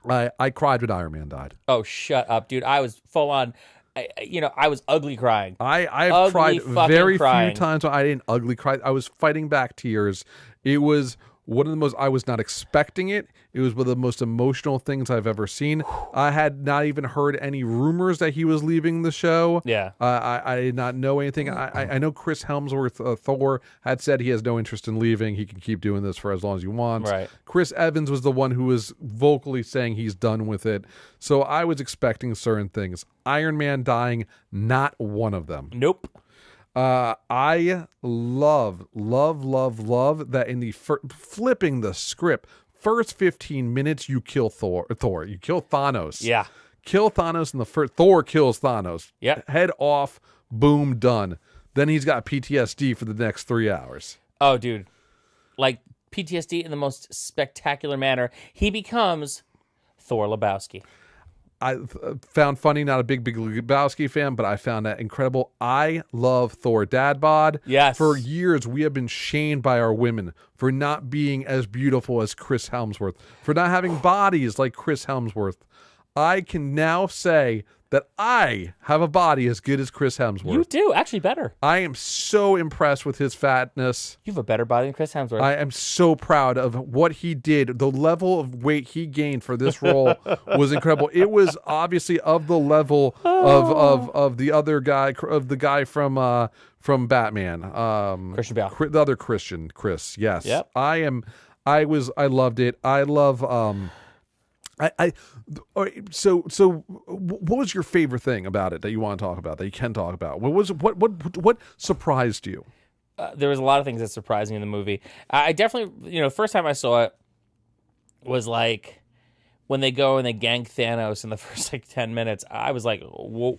I cried when Iron Man died. Oh, shut up, dude. I was full on, I was ugly crying. I've cried fucking very crying. few times when I didn't ugly cry. I was fighting back tears. It was one of the most, I was not expecting it. It was one of the most emotional things I've ever seen. I had not even heard any rumors that he was leaving the show. Yeah. I did not know anything. I know Chris Hemsworth, Thor, had said he has no interest in leaving. He can keep doing this for as long as he wants. Right. Chris Evans was the one who was vocally saying he's done with it. So I was expecting certain things. Iron Man dying, not one of them. Nope. I love that in the flipping the script, first 15 minutes you kill Thor. You kill Thanos. Yeah. Kill Thanos in the first. Thor kills Thanos. Yep. Head off. Boom. Done. Then he's got PTSD for the next 3 hours. Oh, dude. Like PTSD in the most spectacular manner. He becomes Thor Lebowski. I found funny, not a big Lebowski fan, but I found that incredible. I love Thor dad bod. Yes. For years, we have been shamed by our women for not being as beautiful as Chris Hemsworth, for not having bodies like Chris Hemsworth. I can now say that I have a body as good as Chris Hemsworth. You do. Actually better. I am so impressed with his fatness. You have a better body than Chris Hemsworth. I am so proud of what he did. The level of weight he gained for this role was incredible. It was obviously of the level of the other guy, of the guy from Batman. Christian Bale. The other Christian, Chris. Yes. Yep. I loved it. I love so what was your favorite thing about it that you want to talk about, that you can talk about? What surprised you? There was a lot of things that surprised me in the movie. I definitely, first time I saw it was like when they go and they gank Thanos in the first 10 minutes. I was like, whoa.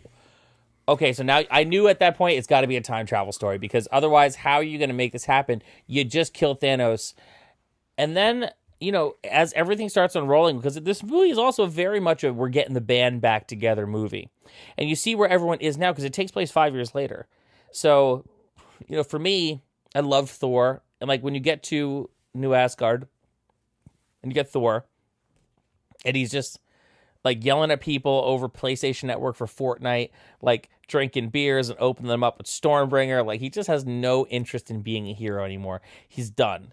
Okay, so now I knew at that point it's got to be a time travel story, because otherwise, how are you going to make this happen? You just kill Thanos. And then, as everything starts unrolling, because this movie is also very much a we're getting the band back together movie. And you see where everyone is now, because it takes place 5 years later. So, for me, I love Thor. And like when you get to New Asgard and you get Thor, and he's just like yelling at people over PlayStation Network for Fortnite, like drinking beers and opening them up with Stormbringer. Like he just has no interest in being a hero anymore. He's done.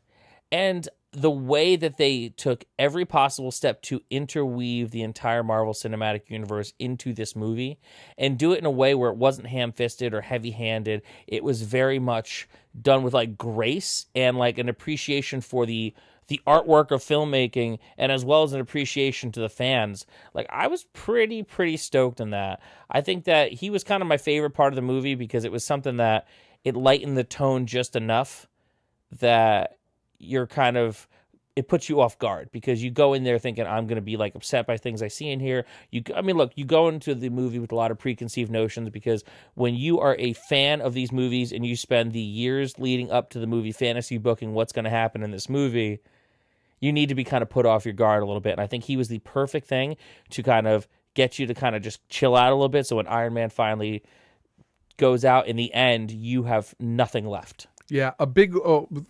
And the way that they took every possible step to interweave the entire Marvel Cinematic Universe into this movie and do it in a way where it wasn't ham-fisted or heavy-handed. It was very much done with like grace and like an appreciation for the artwork of filmmaking, and as well as an appreciation to the fans. Like I was pretty stoked on that. I think that he was kind of my favorite part of the movie, because it was something that it lightened the tone just enough that you're it puts you off guard, because you go in there thinking, I'm going to be like upset by things I see in here. You go into the movie with a lot of preconceived notions, because when you are a fan of these movies and you spend the years leading up to the movie fantasy booking what's going to happen in this movie, you need to be kind of put off your guard a little bit. And I think he was the perfect thing to kind of get you to kind of just chill out a little bit. So when Iron Man finally goes out in the end, you have nothing left. Yeah, a big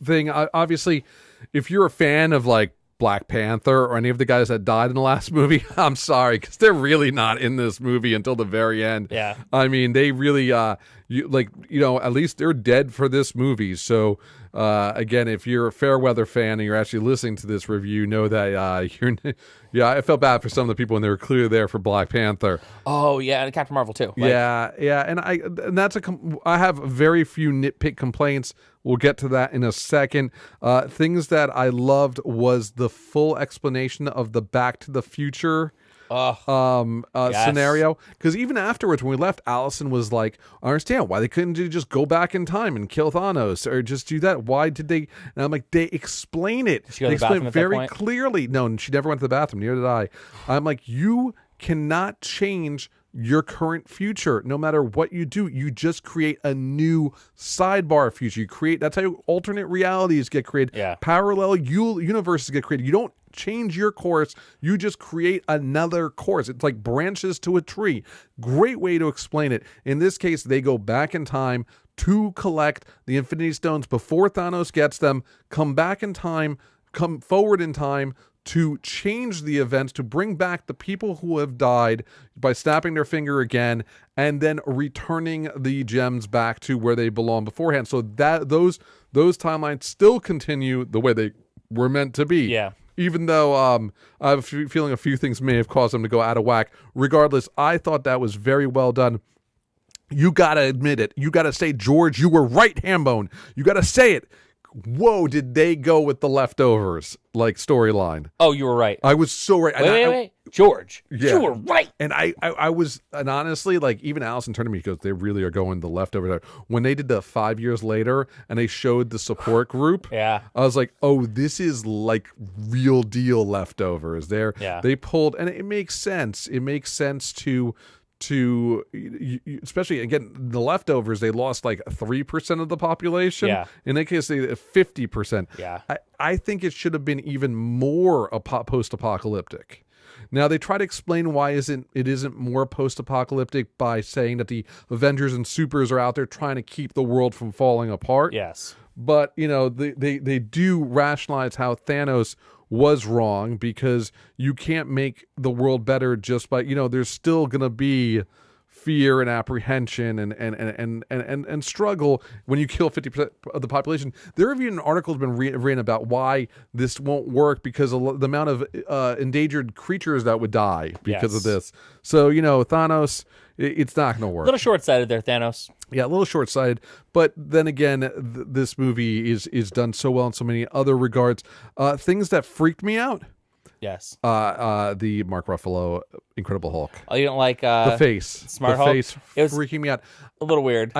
thing. Obviously, if you're a fan of like Black Panther or any of the guys that died in the last movie, I'm sorry, because they're really not in this movie until the very end. Yeah, I mean, they really, at least they're dead for this movie. So, again, if you're a Fairweather fan and you're actually listening to this review, know that yeah, I felt bad for some of the people when they were clearly there for Black Panther. Oh yeah, and Captain Marvel too. Yeah, and I have very few nitpick complaints. We'll get to that in a second. Things that I loved was the full explanation of the Back to the Future Yes. scenario. Because even afterwards, when we left, Allison was like, I understand why they couldn't just go back in time and kill Thanos or just do that. Why did they? And I'm like, they explain it. Did she go to They the bathroom explain it at that very point? clearly. No, and she never went to the bathroom. Neither did I. I'm like, you cannot change your current future. No matter what you do, you just create a new sidebar future. You create, that's how alternate realities get created. Yeah. Parallel universes get created. You don't change your course, you just create another course. It's like branches to a tree. Great way to explain it. In this case, they go back in time to collect the Infinity Stones before Thanos gets them, come back in time, come forward in time to change the events, to bring back the people who have died by snapping their finger again, and then returning the gems back to where they belong beforehand. So that those timelines still continue the way they were meant to be. Yeah. Even though I have a feeling a few things may have caused them to go out of whack. Regardless, I thought that was very well done. You got to admit it. You got to say, George, you were right, Hambone. You got to say it. Whoa, did they go with the leftovers like storyline? Oh, you were right. I was so right. Wait. George, Yeah. you were right. And I was, and honestly, like even Allison turned to me, she goes, they really are going the leftovers. When they did the 5 years later and they showed the support group, Yeah. I was like, oh, this is like real deal leftovers. Yeah. They pulled, and it makes sense. It makes sense to especially again the leftovers, they lost like 3% of the population. Yeah. In that case, they 50%. Yeah. I think it should have been even more post-apocalyptic. Now they try to explain why it isn't more post-apocalyptic by saying that the Avengers and Supers are out there trying to keep the world from falling apart. Yes. But you know they do rationalize how Thanos was wrong, because you can't make the world better just by, there's still gonna be fear and apprehension and struggle when you kill 50% of the population. There have even articles been written about why this won't work, because of the amount of endangered creatures that would die because of this. So Thanos, it's not going to work. A little short-sighted there, Thanos. Yeah, a little short-sighted. But then again, this movie is done so well in so many other regards. Things that freaked me out. Yes. The Mark Ruffalo Incredible Hulk. Oh, you don't like The face. Smart the Hulk? face It was freaking me out. a little weird.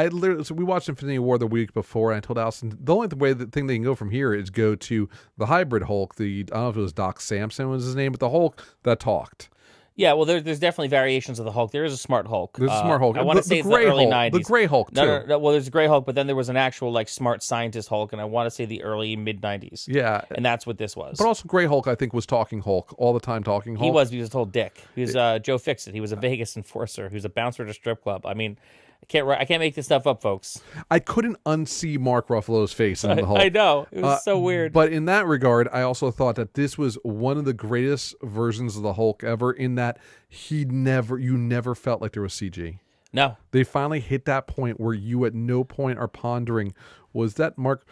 So we watched Infinity War the week before, and I told Allison the only thing they can go from here is go to the hybrid Hulk. I don't know if it was Doc Samson was his name, but the Hulk that talked. Yeah, well, there's definitely variations of the Hulk. There is a Smart Hulk. There's a Smart Hulk. I want to say it's the early 90s. The Gray Hulk, too. No, well, there's a Gray Hulk, but then there was an actual, like, smart scientist Hulk, and I want to say the early mid-90s. Yeah. And that's what this was. But also Gray Hulk, I think, was talking Hulk, all the time talking Hulk. He was told Dick. He was Joe Fixit. He was a Vegas enforcer. He was a bouncer at a strip club. I mean, I can't make this stuff up, folks. I couldn't unsee Mark Ruffalo's face in the Hulk. I know. It was so weird. But in that regard, I also thought that this was one of the greatest versions of the Hulk ever, in that you never felt like there was CG. No. They finally hit that point where you at no point are pondering, was that Mark...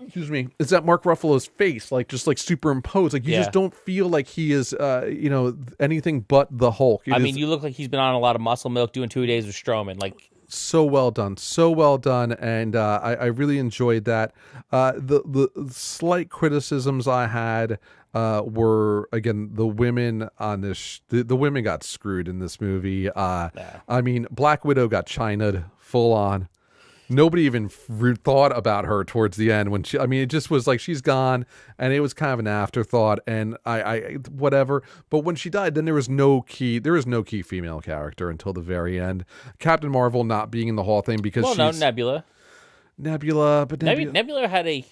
Excuse me. Is that Mark Ruffalo's face, just superimposed? Like you just don't feel like he is, anything but the Hulk. I mean, you look like he's been on a lot of muscle milk doing 2 days with Strowman. Like, so well done, and I really enjoyed that. The slight criticisms I had were, again, the women on this. The women got screwed in this movie. I mean, Black Widow got China'd full on. Nobody even thought about her towards the end when it just was like she's gone, and it was kind of an afterthought, and I whatever. But when she died, then there was no key female character until the very end. Captain Marvel not being in the Hall thing because Nebula. Nebula had a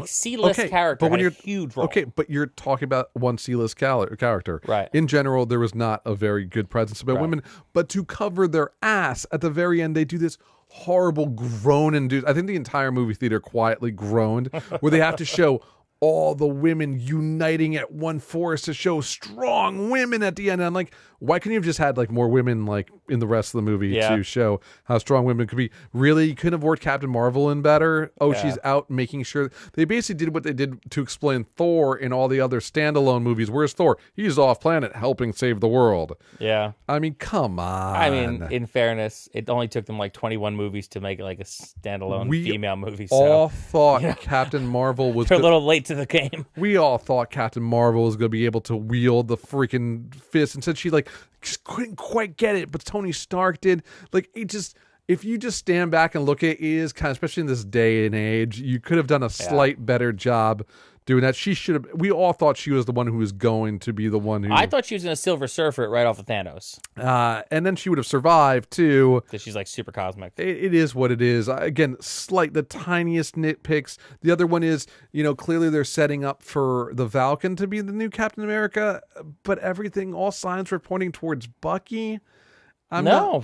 C-list character, but when had a huge role. Okay, but you're talking about one C-list character. Right. In general, there was not a very good presence about women. But to cover their ass at the very end, they do this horrible groan and do. I think the entire movie theater quietly groaned, where they have to show all the women uniting at one force to show strong women at the end. And I'm like, why couldn't you have just had more women in the rest of the movie to show how strong women could be? Really, you couldn't have worked Captain Marvel in better? Oh, she's out making sure. They basically did what they did to explain Thor in all the other standalone movies. Where's Thor? He's off planet helping save the world. Yeah. I mean, come on. I mean, in fairness, it only took them 21 movies to make it a standalone female movie. So. All thought Captain Marvel was... They're a little late to the game. We all thought Captain Marvel was going to be able to wield the freaking fist, and said she like just couldn't quite get it, but Tony Stark did. Like, it just, if you just stand back and look at it, is kind of, especially in this day and age, you could have done a slight better job doing that. She should have. We all thought she was the one who was going to be the one who. I thought she was going to Silver Surfer it right off of Thanos. And then she would have survived too. Because she's like super cosmic. It is what it is. Again, the tiniest nitpicks. The other one is, clearly they're setting up for the Falcon to be the new Captain America, but all signs were pointing towards Bucky. No.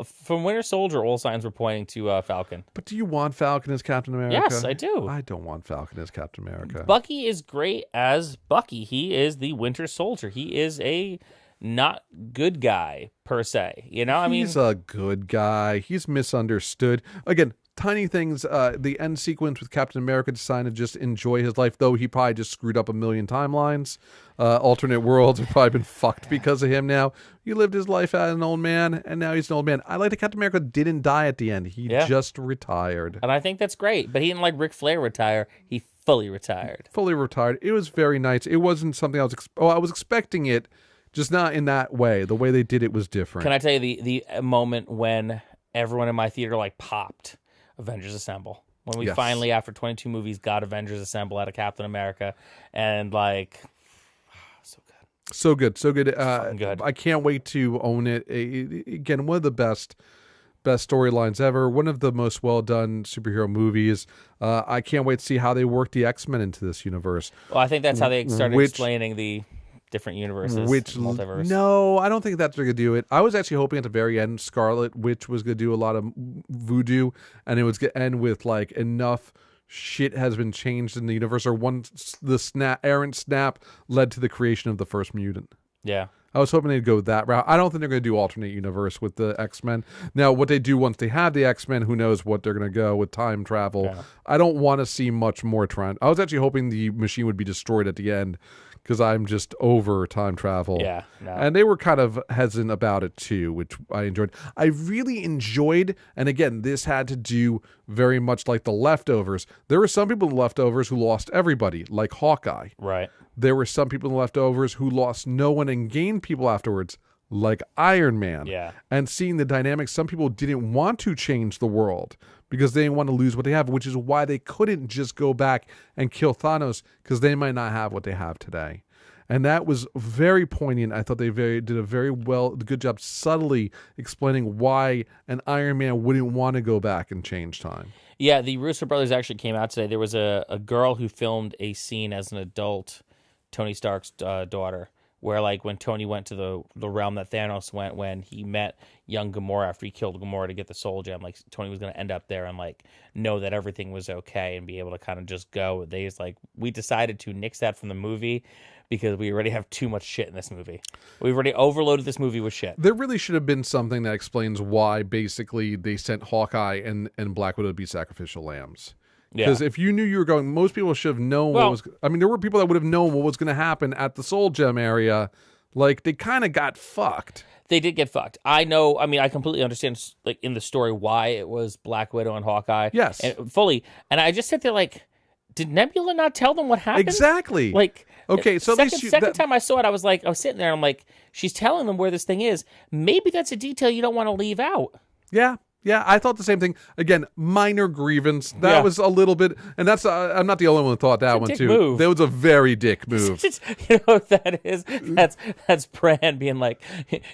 From Winter Soldier, all signs were pointing to Falcon. But do you want Falcon as Captain America? Yes, I do. I don't want Falcon as Captain America. Bucky is great as Bucky. He is the Winter Soldier. He is a not good guy, per se. He's a good guy. He's misunderstood. Again, tiny things. The end sequence with Captain America deciding to just enjoy his life, though he probably just screwed up a million timelines. Alternate worlds have probably been fucked because of him now. He lived his life as an old man, and now he's an old man. I like that Captain America didn't die at the end. He just retired. And I think that's great. But he didn't like Ric Flair retire. He fully retired. Fully retired. It was very nice. It wasn't something I was expecting it, just not in that way. The way they did it was different. Can I tell you the moment when everyone in my theater popped? Avengers Assemble. When we finally, after 22 movies, got Avengers Assemble out of Captain America. And so good. So good. Good. I can't wait to own it. Again, one of the best storylines ever. One of the most well done superhero movies. I can't wait to see how they work the X-Men into this universe. Well, I think that's how they started explaining the different universes, multiverse. No, I don't think that's going to do it. I was actually hoping at the very end Scarlet Witch was going to do a lot of voodoo, and it was going to end with enough shit has been changed in the universe, or the errant snap led to the creation of the first mutant. Yeah. I was hoping they'd go that route. I don't think they're going to do alternate universe with the X-Men. Now, what they do once they have the X-Men, who knows what they're going to go with time travel. Yeah. I don't want to see much more time. I was actually hoping the machine would be destroyed at the end, because I'm just over time travel. Yeah. No. And they were kind of hesitant about it too, which I enjoyed. I really enjoyed, and again, this had to do very much like The Leftovers. There were some people in The Leftovers who lost everybody, like Hawkeye. Right. There were some people in The Leftovers who lost no one and gained people afterwards, like Iron Man. Yeah. And seeing the dynamics, some people didn't want to change the world because they didn't want to lose what they have, which is why they couldn't just go back and kill Thanos, because they might not have what they have today. And that was very poignant. I thought they did a very good job subtly explaining why an Iron Man wouldn't want to go back and change time. Yeah, the Russo brothers actually came out today. There was a girl who filmed a scene as an adult, Tony Stark's daughter, where when Tony went to the realm that Thanos went, when he met young Gamora after he killed Gamora to get the soul gem, Tony was going to end up there and know that everything was okay and be able to kind of just go. We decided to nix that from the movie because we already have too much shit in this movie. We've already overloaded this movie with shit. There really should have been something that explains why basically they sent Hawkeye and Black Widow to be sacrificial lambs. Because if you knew you were going, most people should have known what was. I mean, there were people that would have known what was going to happen at the Soul Gem area. They kind of got fucked. They did get fucked. I know. I mean, I completely understand, in the story, why it was Black Widow and Hawkeye. Yes, and fully. And I just sit there did Nebula not tell them what happened? Exactly. Okay, so second time I saw it, I was sitting there. I'm she's telling them where this thing is. Maybe that's a detail you don't want to leave out. Yeah. Yeah, I thought the same thing. Again, minor grievance. That was a little bit, and that's I'm not the only one who thought that one too. Move. That was a very dick move. You know what that is? That's Bran being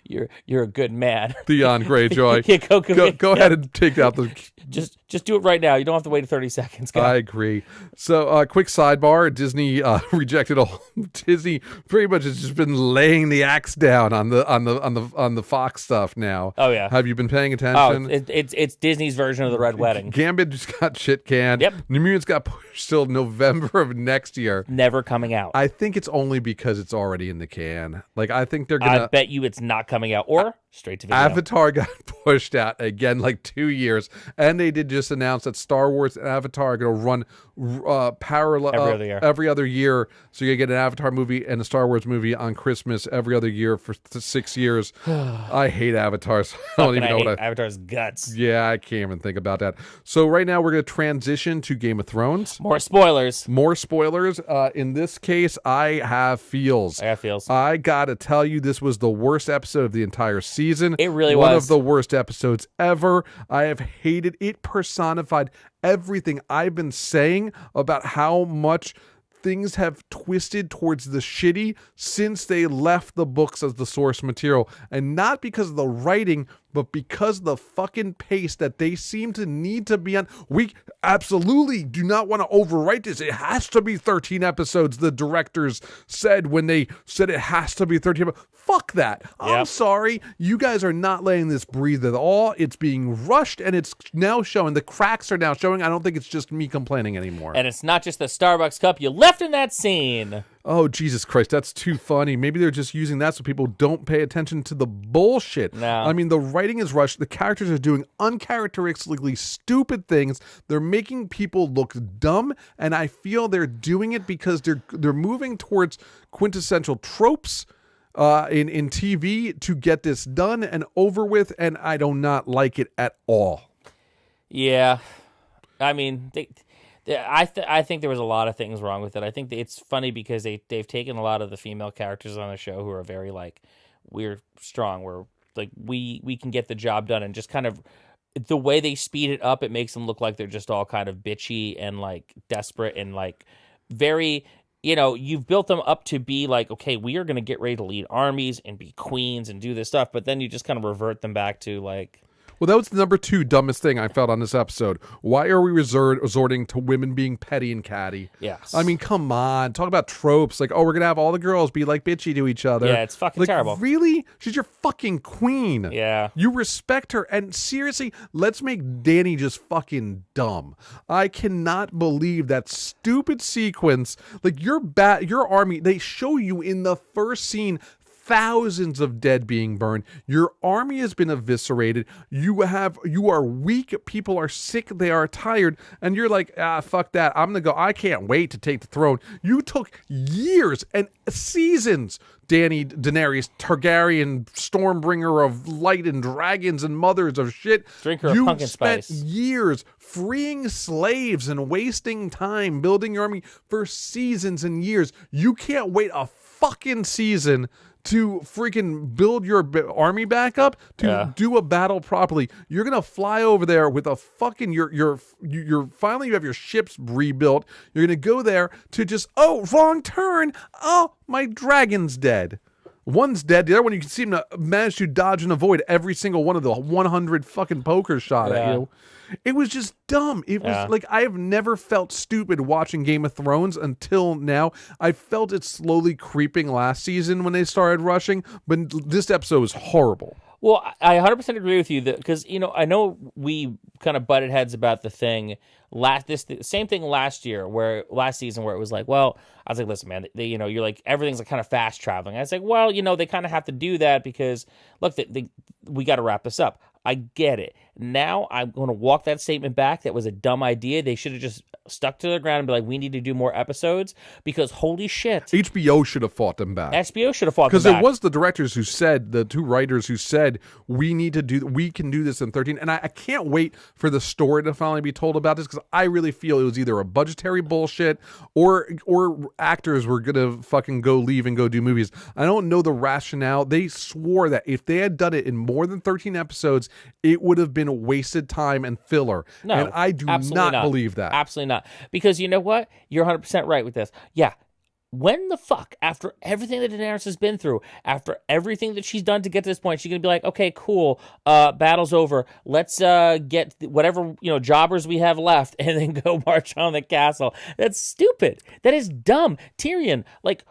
you're a good man. Theon Greyjoy. Yeah, go ahead and take out the. Just do it right now. You don't have to wait 30 seconds. I agree. So, quick sidebar: Disney rejected all. Disney pretty much has just been laying the axe down on the Fox stuff now. Oh yeah. Have you been paying attention? Oh, it's Disney's version of the Red Wedding. Gambit just got shit canned. Yep. New Mutants got pushed till November of next year. Never coming out. I think it's only because it's already in the can. I think they're gonna. I bet you it's not coming out. Or Straight to video. Avatar got pushed out again, like 2 years, and they did just announce that Star Wars and Avatar are going to run parallel every other year. So you get an Avatar movie and a Star Wars movie on Christmas every other year for 6 years. I hate Avatar. So I don't even know what Avatar's guts. Yeah, I can't even think about that. So right now we're going to transition to Game of Thrones. More spoilers. More spoilers. In this case, I have feels. I got feels. I gotta tell you, this was the worst episode of the entire season. It really One was. of the worst episodes ever. I have hated it. Personified everything I've been saying about how much things have twisted towards the shitty since they left the books as the source material. And not because of the writing, but because of the fucking pace that they seem to need to be on. We absolutely do not want to overwrite this. It has to be 13 episodes, the directors said when they said it has to be 13 episodes. Fuck that. I'm sorry. You guys are not letting this breathe at all. It's being rushed, and it's now showing. The cracks are now showing. I don't think it's just me complaining anymore. And it's not just the Starbucks cup you left in that scene. Oh, Jesus Christ, that's too funny. Maybe they're just using that so people don't pay attention to the bullshit. No. I mean, the writing is rushed. The characters are doing uncharacteristically stupid things. They're making people look dumb, and I feel they're doing it because they're moving towards quintessential tropes in TV to get this done and over with, and I do not like it at all. Yeah. I mean, I think there was a lot of things wrong with it. I think it's funny because they've taken a lot of the female characters on the show who are very like, we're strong, we're like we can get the job done, and just kind of the way they speed it up, it makes them look like they're just all kind of bitchy and like desperate and like very, you know, you've built them up to be like, okay, we are going to get ready to lead armies and be queens and do this stuff, but then you just kind of revert them back to like. Well, that was the number 2 dumbest thing I felt on this episode. Why are we resorting to women being petty and catty? Yes. I mean, come on. Talk about tropes. Like, oh, we're going to have all the girls be like bitchy to each other. Yeah, it's fucking terrible. Really? She's your fucking queen. Yeah. You respect her. And seriously, let's make Dany just fucking dumb. I cannot believe that stupid sequence. Like, your army, they show you in the first scene thousands of dead being burned. Your army has been eviscerated. You are weak. People are sick. They are tired. And you're like, fuck that. I'm going to go. I can't wait to take the throne. You took years and seasons, Daenerys Targaryen, Stormbringer of light and dragons and mothers of shit. Drinker of pumpkin spice. You spent years freeing slaves and wasting time building your army for seasons and years. You can't wait a fucking season to freaking build your army back up to do a battle properly. You're gonna fly over there with a fucking you're finally you have your ships rebuilt. You're gonna go there to just wrong turn. Oh, my dragon's dead. One's dead. The other one you can see him manage to dodge and avoid every single one of the 100 fucking pokers shot at you. It was just dumb. It was like, I have never felt stupid watching Game of Thrones until now. I felt it slowly creeping last season when they started rushing, but this episode was horrible. Well, I 100% agree with you because, you know, I know we kind of butted heads about the thing same thing last season where it was like, well, I was like, listen, man, you know, you're like, everything's like kind of fast traveling. I was like, well, you know, they kind of have to do that because look, we got to wrap this up. I get it. Now I'm going to walk that statement back. That was a dumb idea. They should have just stuck to the ground and be like, we need to do more episodes because holy shit. HBO should have fought them back. HBO should have fought them back. Because it was the directors who said, the 2 writers who said, we can do this in 13. And I can't wait for the story to finally be told about this because I really feel it was either a budgetary bullshit or actors were going to fucking leave and go do movies. I don't know the rationale. They swore that if they had done it in more than 13 episodes, it would have been a wasted time and filler. No, and I do not believe that. Absolutely not. Because you know what? You're 100% right with this. Yeah. When the fuck, after everything that Daenerys has been through, after everything that she's done to get to this point, she's going to be like, okay, cool, battle's over. Let's get whatever, you know, jobbers we have left and then go march on the castle. That's stupid. That is dumb. Tyrion, like,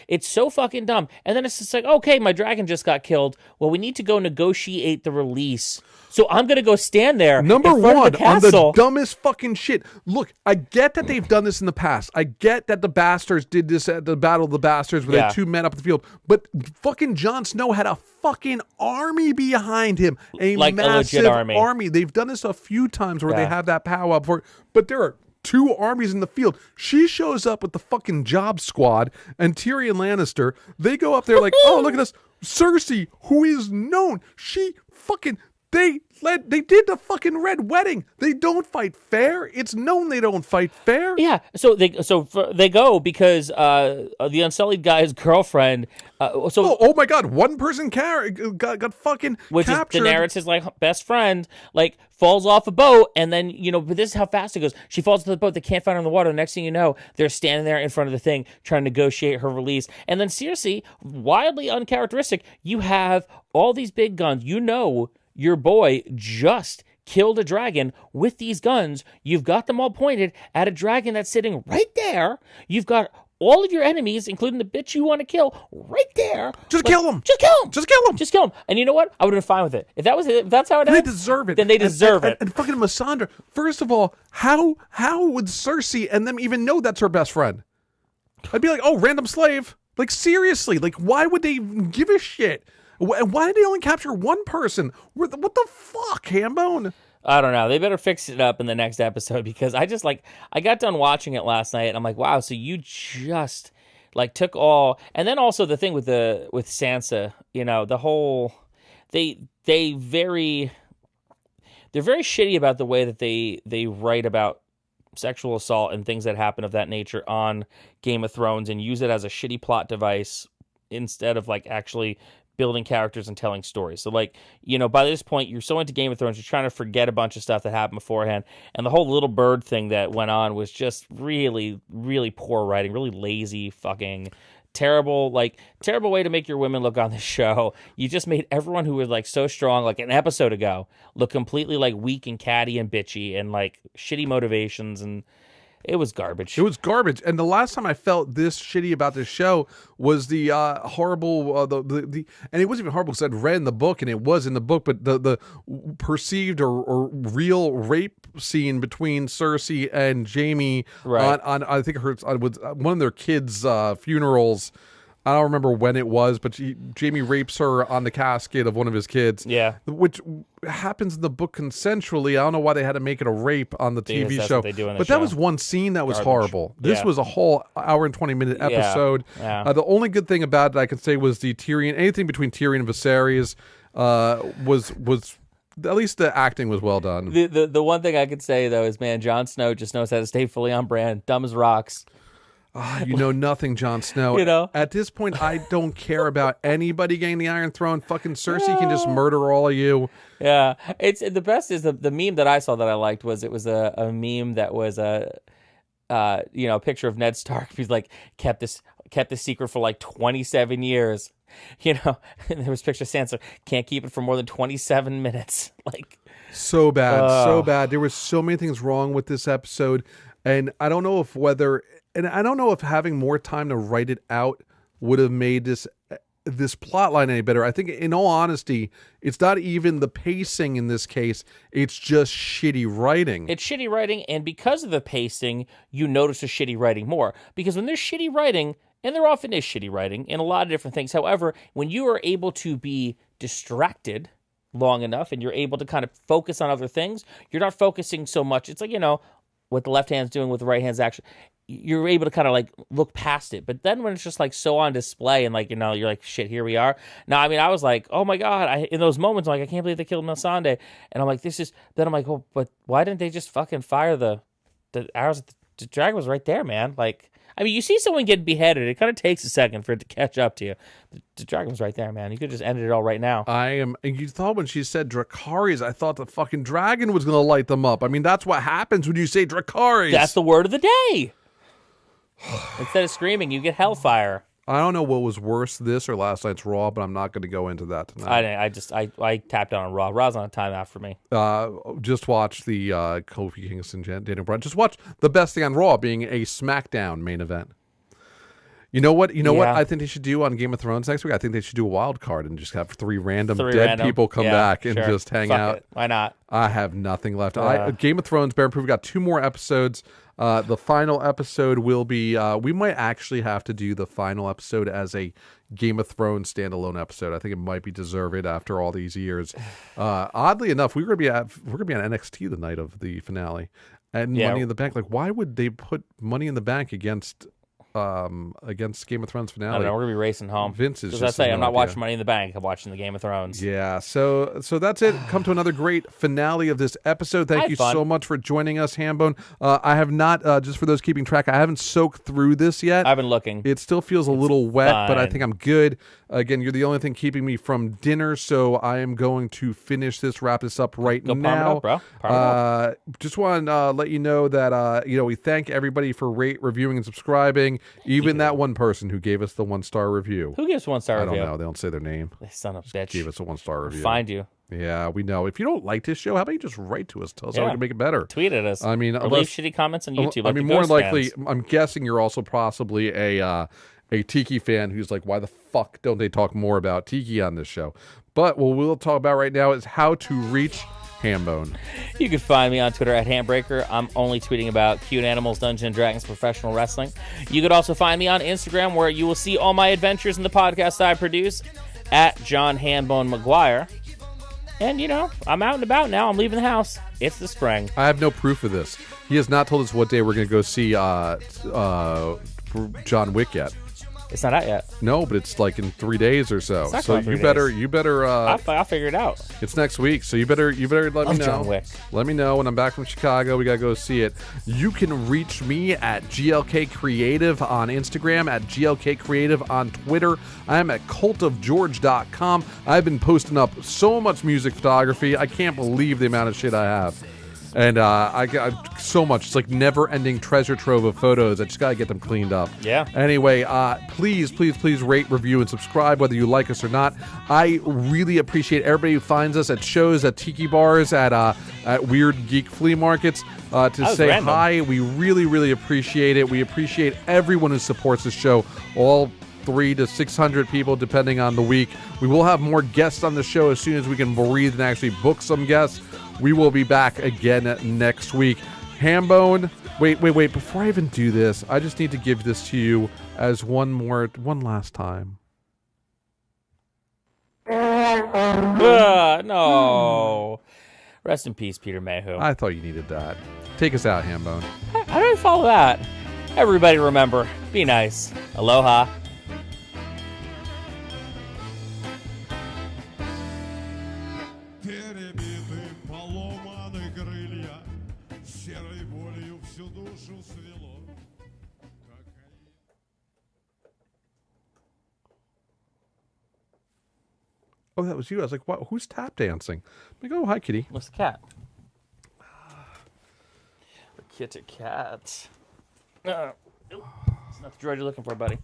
It's so fucking dumb. And then it's just like, okay, my dragon just got killed. Well, we need to go negotiate the release. So I'm going to go stand there Number in front one of the on the castle. dumbest fucking shit. Look, I get that they've done this in the past. I get that the Bastards did this at the Battle of the Bastards where they had 2 men up in the field. But fucking Jon Snow had a fucking army behind him. A Like a massive legit army. They've done this a few times where they have that powwow before. But there are 2 armies in the field. She shows up with the fucking job squad and Tyrion Lannister. They go up there like, oh, look at us. Cersei, who is known. She fucking... They did the fucking Red Wedding. They don't fight fair. It's known they don't fight fair. Yeah, so they go because the Unsullied guy's girlfriend. Oh my God! One person got fucking which captured. is Daenerys' like best friend, like falls off a boat, and then but this is how fast it goes. She falls to the boat. They can't find her in the water. The next thing you know, they're standing there in front of the thing trying to negotiate her release. And then Cersei, wildly uncharacteristic, you have all these big guns. Your boy just killed a dragon with these guns. You've got them all pointed at a dragon that's sitting right there. You've got all of your enemies, including the bitch you want to kill, right there. Just kill them. Just kill them. Just kill them. Just kill them. And you know what? I would have been fine with it. If that's how it ends, they deserve it. Then they deserve it. And fucking Missandra. First of all, how would Cersei and them even know that's her best friend? I'd be like, oh, random slave. Like seriously, like why would they give a shit? Why did they only capture one person? What the fuck, Hambone? I don't know. They better fix it up in the next episode because I got done watching it last night and I'm like, wow, so you just took all. And then also the thing with Sansa, the whole they're very shitty about the way that they write about sexual assault and things that happen of that nature on Game of Thrones and use it as a shitty plot device instead of actually building characters and telling stories. So by this point you're so into Game of Thrones, you're trying to forget a bunch of stuff that happened beforehand, and the whole little bird thing that went on was just really, really poor writing, really lazy, fucking terrible way to make your women look on this show. You just made everyone who was so strong an episode ago look completely weak and catty and bitchy and shitty motivations, and it was garbage. It was garbage. And the last time I felt this shitty about this show was the horrible, the and it wasn't even horrible because I'd read in the book and it was in the book, but the perceived or real rape scene between Cersei and Jaime on I think was one of their kids' funerals. I don't remember when it was, but Jaime rapes her on the casket of one of his kids. Yeah. Which happens in the book consensually. I don't know why they had to make it a rape on the TV show. What they do in the but show. that was one scene that was Garbage. horrible. This was a whole hour and 20-minute episode. Yeah. The only good thing about it I can say was anything between Tyrion and Viserys was at least the acting was well done. The one thing I could say though is, man, Jon Snow just knows how to stay fully on brand. Dumb as rocks. You know nothing, Jon Snow. At this point, I don't care about anybody getting the Iron Throne. Fucking Cersei can just murder all of you. Yeah, it's the best is the meme that I saw that I liked was a meme that was a picture of Ned Stark. He's kept this secret for 27 years. And there was a picture of Sansa, can't keep it for more than 27 minutes. So bad, so bad. There were so many things wrong with this episode, and I don't know if having more time to write it out would have made this plot line any better. I think, in all honesty, it's not even the pacing in this case. It's just shitty writing. It's shitty writing, and because of the pacing, you notice the shitty writing more. Because when there's shitty writing, and there often is shitty writing in a lot of different things. However, when you are able to be distracted long enough and you're able to kind of focus on other things, you're not focusing so much. It's what the left hand's doing with the right hand's action. You're able to kind of look past it. But then when it's just so on display and you're like, shit, here we are. Now, I mean, I was like, oh my God, in those moments, I'm I can't believe they killed Melisandre. And I'm then I'm like, oh, but why didn't they just fucking fire the arrows? The dragon was right there, man. You see someone get beheaded, it kind of takes a second for it to catch up to you. The dragon was right there, man. You could just ended it all right now. You thought when she said Dracarys, I thought the fucking dragon was going to light them up. I mean, that's what happens when you say Dracarys. That's the word of the day. Instead of screaming, you get hellfire. I don't know what was worse, this or last night's Raw, but I'm not going to go into that tonight. I tapped out on Raw. Raw's on a timeout for me. Just watch the Kofi Kingston, Daniel Bryan. Just watch the best thing on Raw being a SmackDown main event. You know what? You know what Yeah. I think they should do on Game of Thrones next week? I think they should do a wild card and just have three random dead random. people come Yeah, back and sure. just hang Fuck out. it. Why not? I have nothing left. Game of Thrones, Bear and Proof, we got 2 more episodes. The final episode will be. We might actually have to do the final episode as a Game of Thrones standalone episode. I think it might be deserved after all these years. Oddly enough, we're gonna be on NXT the night of the finale, and Money in the Bank. Like, why would they put Money in the Bank against Game of Thrones finale? I don't know. We're gonna be racing home. Vince is Because just I say, no I'm not idea. watching Money in the Bank. I'm watching the Game of Thrones. Yeah, so that's it. Come to another great finale of this episode. Thank Had you fun. so much for joining us, Hambone. I have not, just for those keeping track, I haven't soaked through this yet. I've been looking. It still feels a little wet, but I fine. think I'm good. Again, you're the only thing keeping me from dinner, so I am going to finish this, wrap this up right Go palm it now. up, bro. Palm it up. Just want to let you know that we thank everybody for reviewing, and subscribing. Even that one person who gave us the 1-star review. Who gives 1-star I review? don't know. They don't say their name. Son of a bitch. Gave us a 1-star review. Find you. Yeah, we know. If you don't like this show, how about you just write to us? Tell us how we Yeah. can make it better. Tweet at us. I mean, or leave shitty comments on YouTube. I like mean, the more Ghost likely, fans. I'm guessing you're also possibly a Tiki fan who's like, why the fuck don't they talk more about Tiki on this show? But what we'll talk about right now is how to reach Hambone. You can find me on Twitter at Handbreaker. I'm only tweeting about cute animals, Dungeons and Dragons, professional wrestling. You could also find me on Instagram, where you will see all my adventures in the podcast I produce at John Hambone McGuire. And, I'm out and about now. I'm leaving the house. It's the spring. I have no proof of this. He has not told us what day we're going to go see John Wick yet. It's not out yet. No, but it's like in 3 days or so. It's not So going you 3 better days. I'll figure it out. It's next week, so you better let me Love know. John Wick. Let me know when I'm back from Chicago. We gotta go see it. You can reach me at GLK Creative on Instagram, at GLK Creative on Twitter. I am at cultofgeorge.com. I've been posting up so much music photography. I can't believe the amount of shit I have. And I got so much. It's like never-ending treasure trove of photos. I just got to get them cleaned up. Yeah. Anyway, please rate, review, and subscribe, whether you like us or not. I really appreciate everybody who finds us at shows, at tiki bars, at weird geek flea markets to say random. hi. We really, really appreciate it. We appreciate everyone who supports the show. All 300 to 600 people, depending on the week. We will have more guests on the show as soon as we can breathe and actually book some guests. We will be back again next week. Hambone, wait. Before I even do this, I just need to give this to you as one last time. No. Rest in peace, Peter Mayhew. I thought you needed that. Take us out, Hambone. How do I follow that? Everybody remember, be nice. Aloha. Перебиты, поломаны крылья, серой болью всю душу свело. Oh, that was you. I was like, what? Who's tap dancing? I'm like, oh, hi, kitty. What's the cat? The kitty cat. It's not the droid you're looking for, buddy.